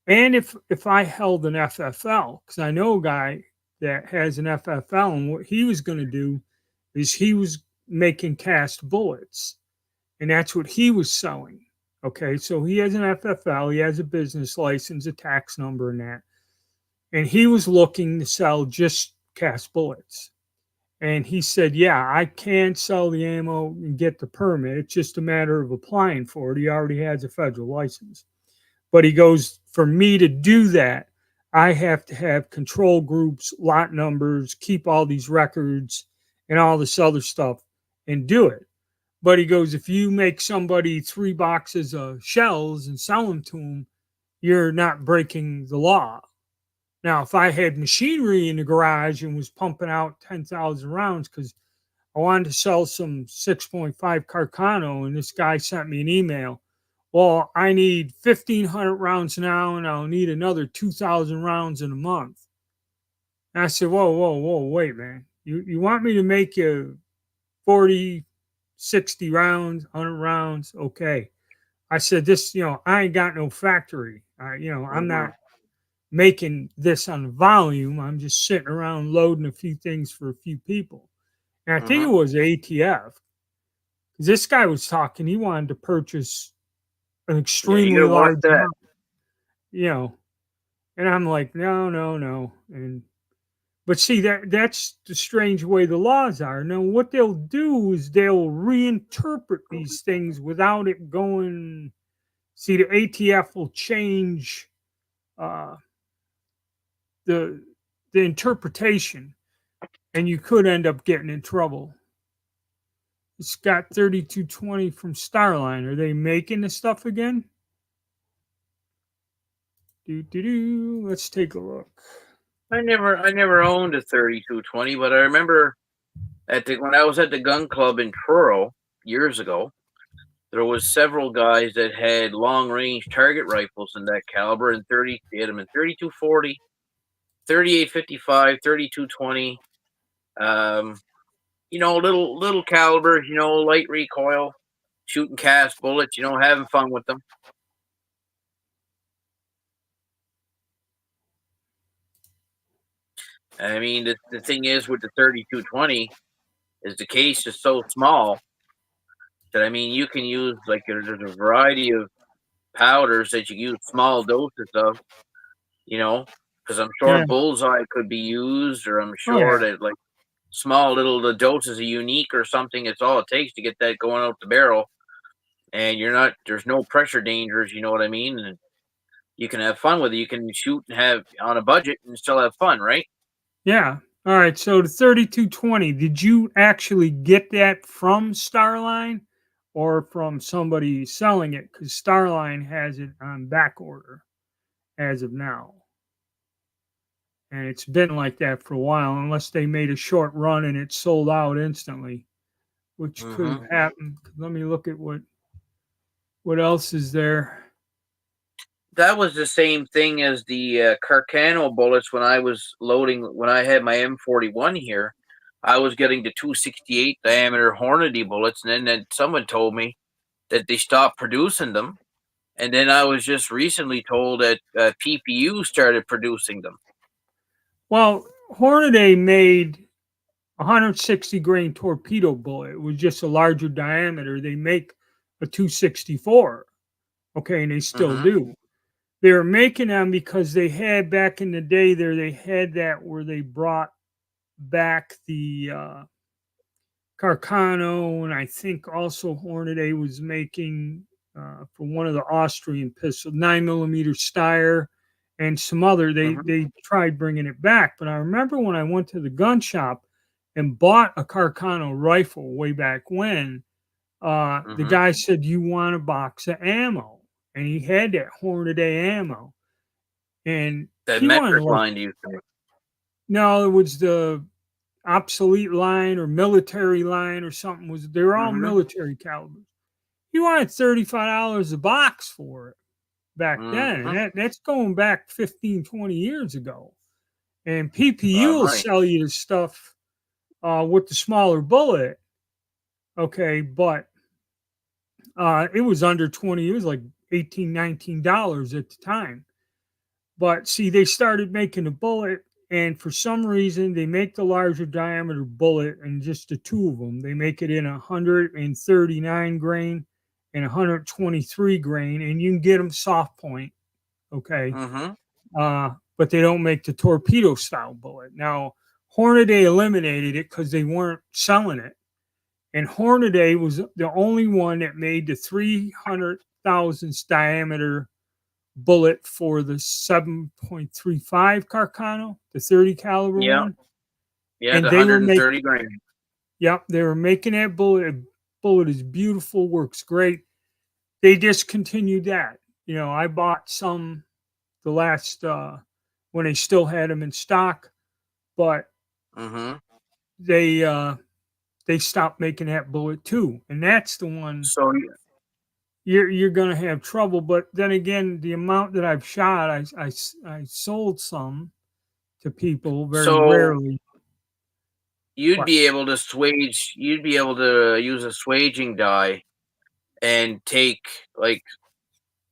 and if I held an FFL, because I know a guy that has an FFL, and what he was going to do is he was making cast bullets, and that's what he was selling. Okay, so he has an FFL, he has a business license, a tax number, and that. And he was looking to sell just cast bullets. And he said, yeah, I can sell the ammo and get the permit. It's just a matter of applying for it. He already has a federal license. But he goes, for me to do that, I have to have control groups, lot numbers, keep all these records and all this other stuff and do it. But he goes, if you make somebody 3 boxes of shells and sell them to them, you're not breaking the law. Now, if I had machinery in the garage and was pumping out 10,000 rounds because I wanted to sell some 6.5 Carcano, and this guy sent me an email, well, I need 1,500 rounds now, and I'll need another 2,000 rounds in a month. And I said, whoa, wait, man. You want me to make you 40, 60 rounds, 100 rounds? Okay. I said, this, I ain't got no factory. I'm not making this on volume. I'm just sitting around loading a few things for a few people. And I think it was ATF. Because this guy was talking, he wanted to purchase an extremely large amount. And I'm like, no. But see, that's the strange way the laws are. Now, what they'll do is they'll reinterpret these things without it going. See, the ATF will change the interpretation, and you could end up getting in trouble. It's got 3220 from Starline. Are they making the stuff again? Let's take a look. I never owned a 3220, but I remember when I was at the gun club in Truro years ago, there was several guys that had long range target rifles in that caliber, and they had them in 3240, 3855, 3220. Little calibers, light recoil, shooting cast bullets, having fun with them. I mean, the thing is with the 3220 is the case is so small that, I mean, you can use, like, there's a variety of powders that you use small doses of, because I'm sure bullseye could be used, or I'm sure that, like, small little the doses of unique or something. It's all it takes to get that going out the barrel, and there's no pressure dangers. You know what I mean? And you can have fun with it. You can shoot and have on a budget and still have fun, right? Yeah. All right. So the 3220, did you actually get that from Starline or from somebody selling it? Because Starline has it on back order as of now. And it's been like that for a while, unless they made a short run and it sold out instantly, which could have happened. Let me look at what else is there. That was the same thing as the Carcano bullets when I was loading when I had my M41 here. I was getting the 268 diameter Hornady bullets, and then someone told me that they stopped producing them. And then I was just recently told that PPU started producing them. Well, Hornady made 160 grain torpedo bullet. It was just a larger diameter. They make a 264. Okay, and they still do. They were making them because they had back in the day there, they had that where they brought back the Carcano, and I think also Hornady was making for one of the Austrian pistols, 9mm Steyr, and some other. They tried bringing it back, but I remember when I went to the gun shop and bought a Carcano rifle way back when, the guy said, "You want a box of ammo?" And he had that Hornady ammo, and That he wanted metric like, line, do you think? no, it was the obsolete line or military line or something. Was they're all military calibers. He wanted $35 a box for it back then, and that's going back 15, 20 years ago. And PPU will Right. sell you the stuff with the smaller bullet, okay, but it was under 20. It was like $18, $19 at the time. But see, they started making a bullet, and for some reason, they make the larger diameter bullet, and just the two of them, they make it in 139 grain and 123 grain, and you can get them soft point, okay. But they don't make the torpedo style bullet. Now, Hornady eliminated it because they weren't selling it, and Hornady was the only one that made the 300 thousandths diameter bullet for the 7.35 Carcano, the 30 caliber one. Yeah, And the they were 130 grain. Yep, they were making that bullet. Bullet is beautiful, works great. They discontinued that. You know, I bought some the last when they still had them in stock, but they stopped making that bullet too, and that's the one. So You're going to have trouble. But then again, the amount that I've shot, I sold some to people very rarely. You'd be able to swage. You'd be able to use a swaging die and take like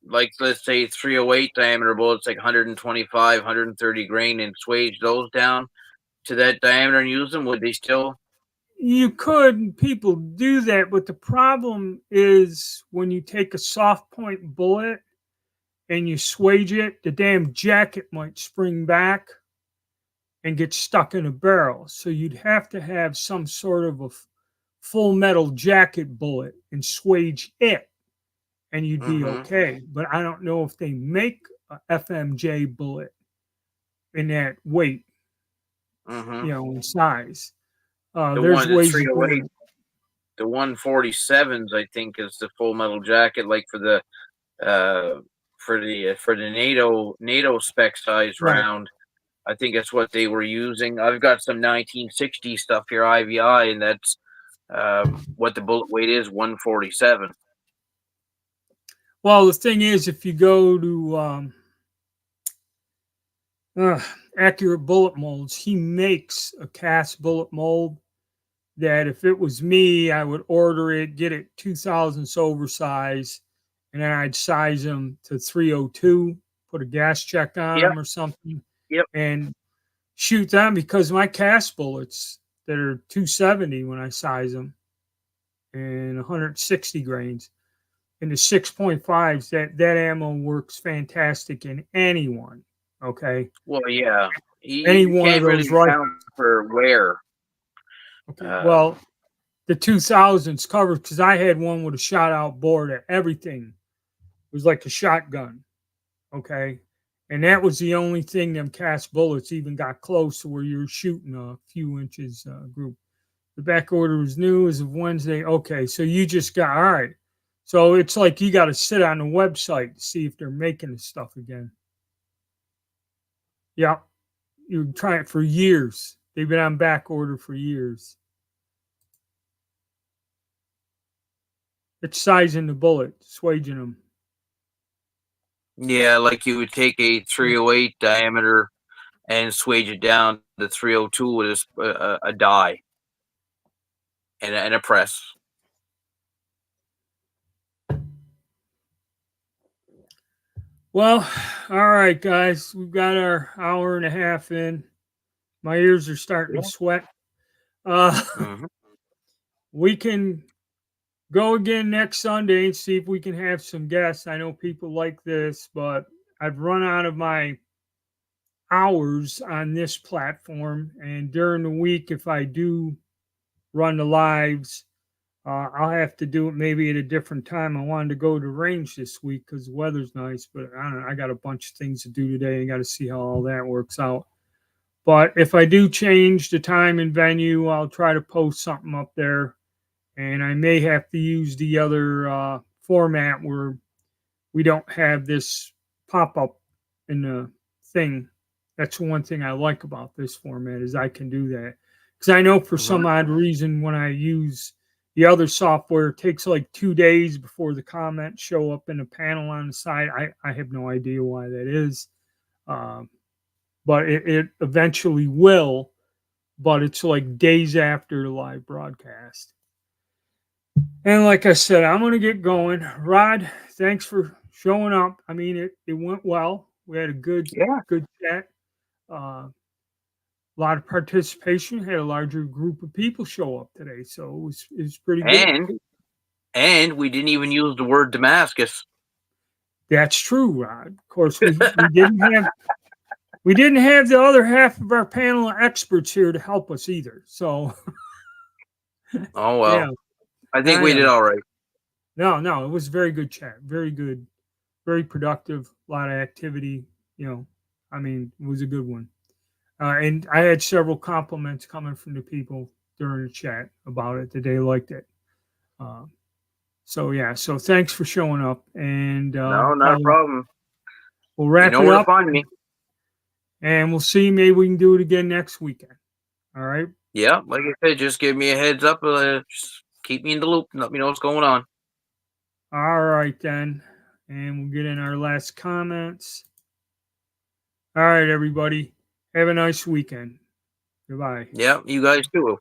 let's say 308 diameter bullets, like 125, 130 grain, and swage those down to that diameter and use them. Would they still? You could, people do that, but the problem is when you take a soft point bullet and you swage it, the damn jacket might spring back and get stuck in a barrel. So you'd have to have some sort of a full metal jacket bullet and swage it, and you'd be okay. But I don't know if they make a FMJ bullet in that weight, in size. There's ways to go. The 147s, I think, is the full metal jacket, like for the NATO spec size round. I think that's what they were using. I've got some 1960 stuff here, IVI, and that's what the bullet weight is, 147. Well, the thing is, if you go to Accurate Bullet Molds, he makes a cast bullet mold that if it was me, I would order it, get it 2,000ths oversize, and then I'd size them to 302, put a gas check on them or something, and shoot them, because my cast bullets that are 270 when I size them and 160 grains, and the 6.5s, that ammo works fantastic in anyone. Okay. Well, yeah. Any one of those really count for wear. Okay. Well, the 2000s covered because I had one with a shot out bore that everything was like a shotgun. Okay. And that was the only thing them cast bullets even got close to where you were shooting a few inches group. The back order was new as of Wednesday. Okay. So you just got, all right. So it's like you got to sit on the website to see if they're making the stuff again. Yeah. You try it for years. They've been on back order for years. It's sizing the bullet, swaging them. Yeah, like you would take a 308 diameter and swage it down to 302 with a die and a press. Well, all right, guys, we've got our hour and a half in. My ears are starting to sweat. We can go again next Sunday and see if we can have some guests. I know people like this, but I've run out of my hours on this platform. And during the week, if I do run the lives, I'll have to do it maybe at a different time. I wanted to go to range this week because the weather's nice, but I don't know. I got a bunch of things to do today and got to see how all that works out. But if I do change the time and venue, I'll try to post something up there. And I may have to use the other format where we don't have this pop up in the thing. That's one thing I like about this format is I can do that. Because I know for some odd reason when I use the other software, it takes like 2 days before the comments show up in the panel on the side. I have no idea why that is. But it eventually will. But it's like days after the live broadcast. And like I said, I'm going to get going. Rod, thanks for showing up. I mean, it went well. We had a good chat. A lot of participation. Had a larger group of people show up today, so it was pretty good. And we didn't even use the word Damascus. That's true, Rod. Of course, we didn't have the other half of our panel of experts here to help us either. So, oh well, yeah. I think we did all right. No, it was a very good chat. Very good, very productive. A lot of activity. I mean, it was a good one. And I had several compliments coming from the people during the chat about it that they liked it. So thanks for showing up. And no, not a problem. We'll wrap it up. Where to find me. And we'll see. Maybe we can do it again next weekend. All right. Yeah, like I said, just give me a heads up. Just keep me in the loop and let me know what's going on. All right then. And we'll get in our last comments. All right, everybody. Have a nice weekend. Goodbye. Yeah, you guys too.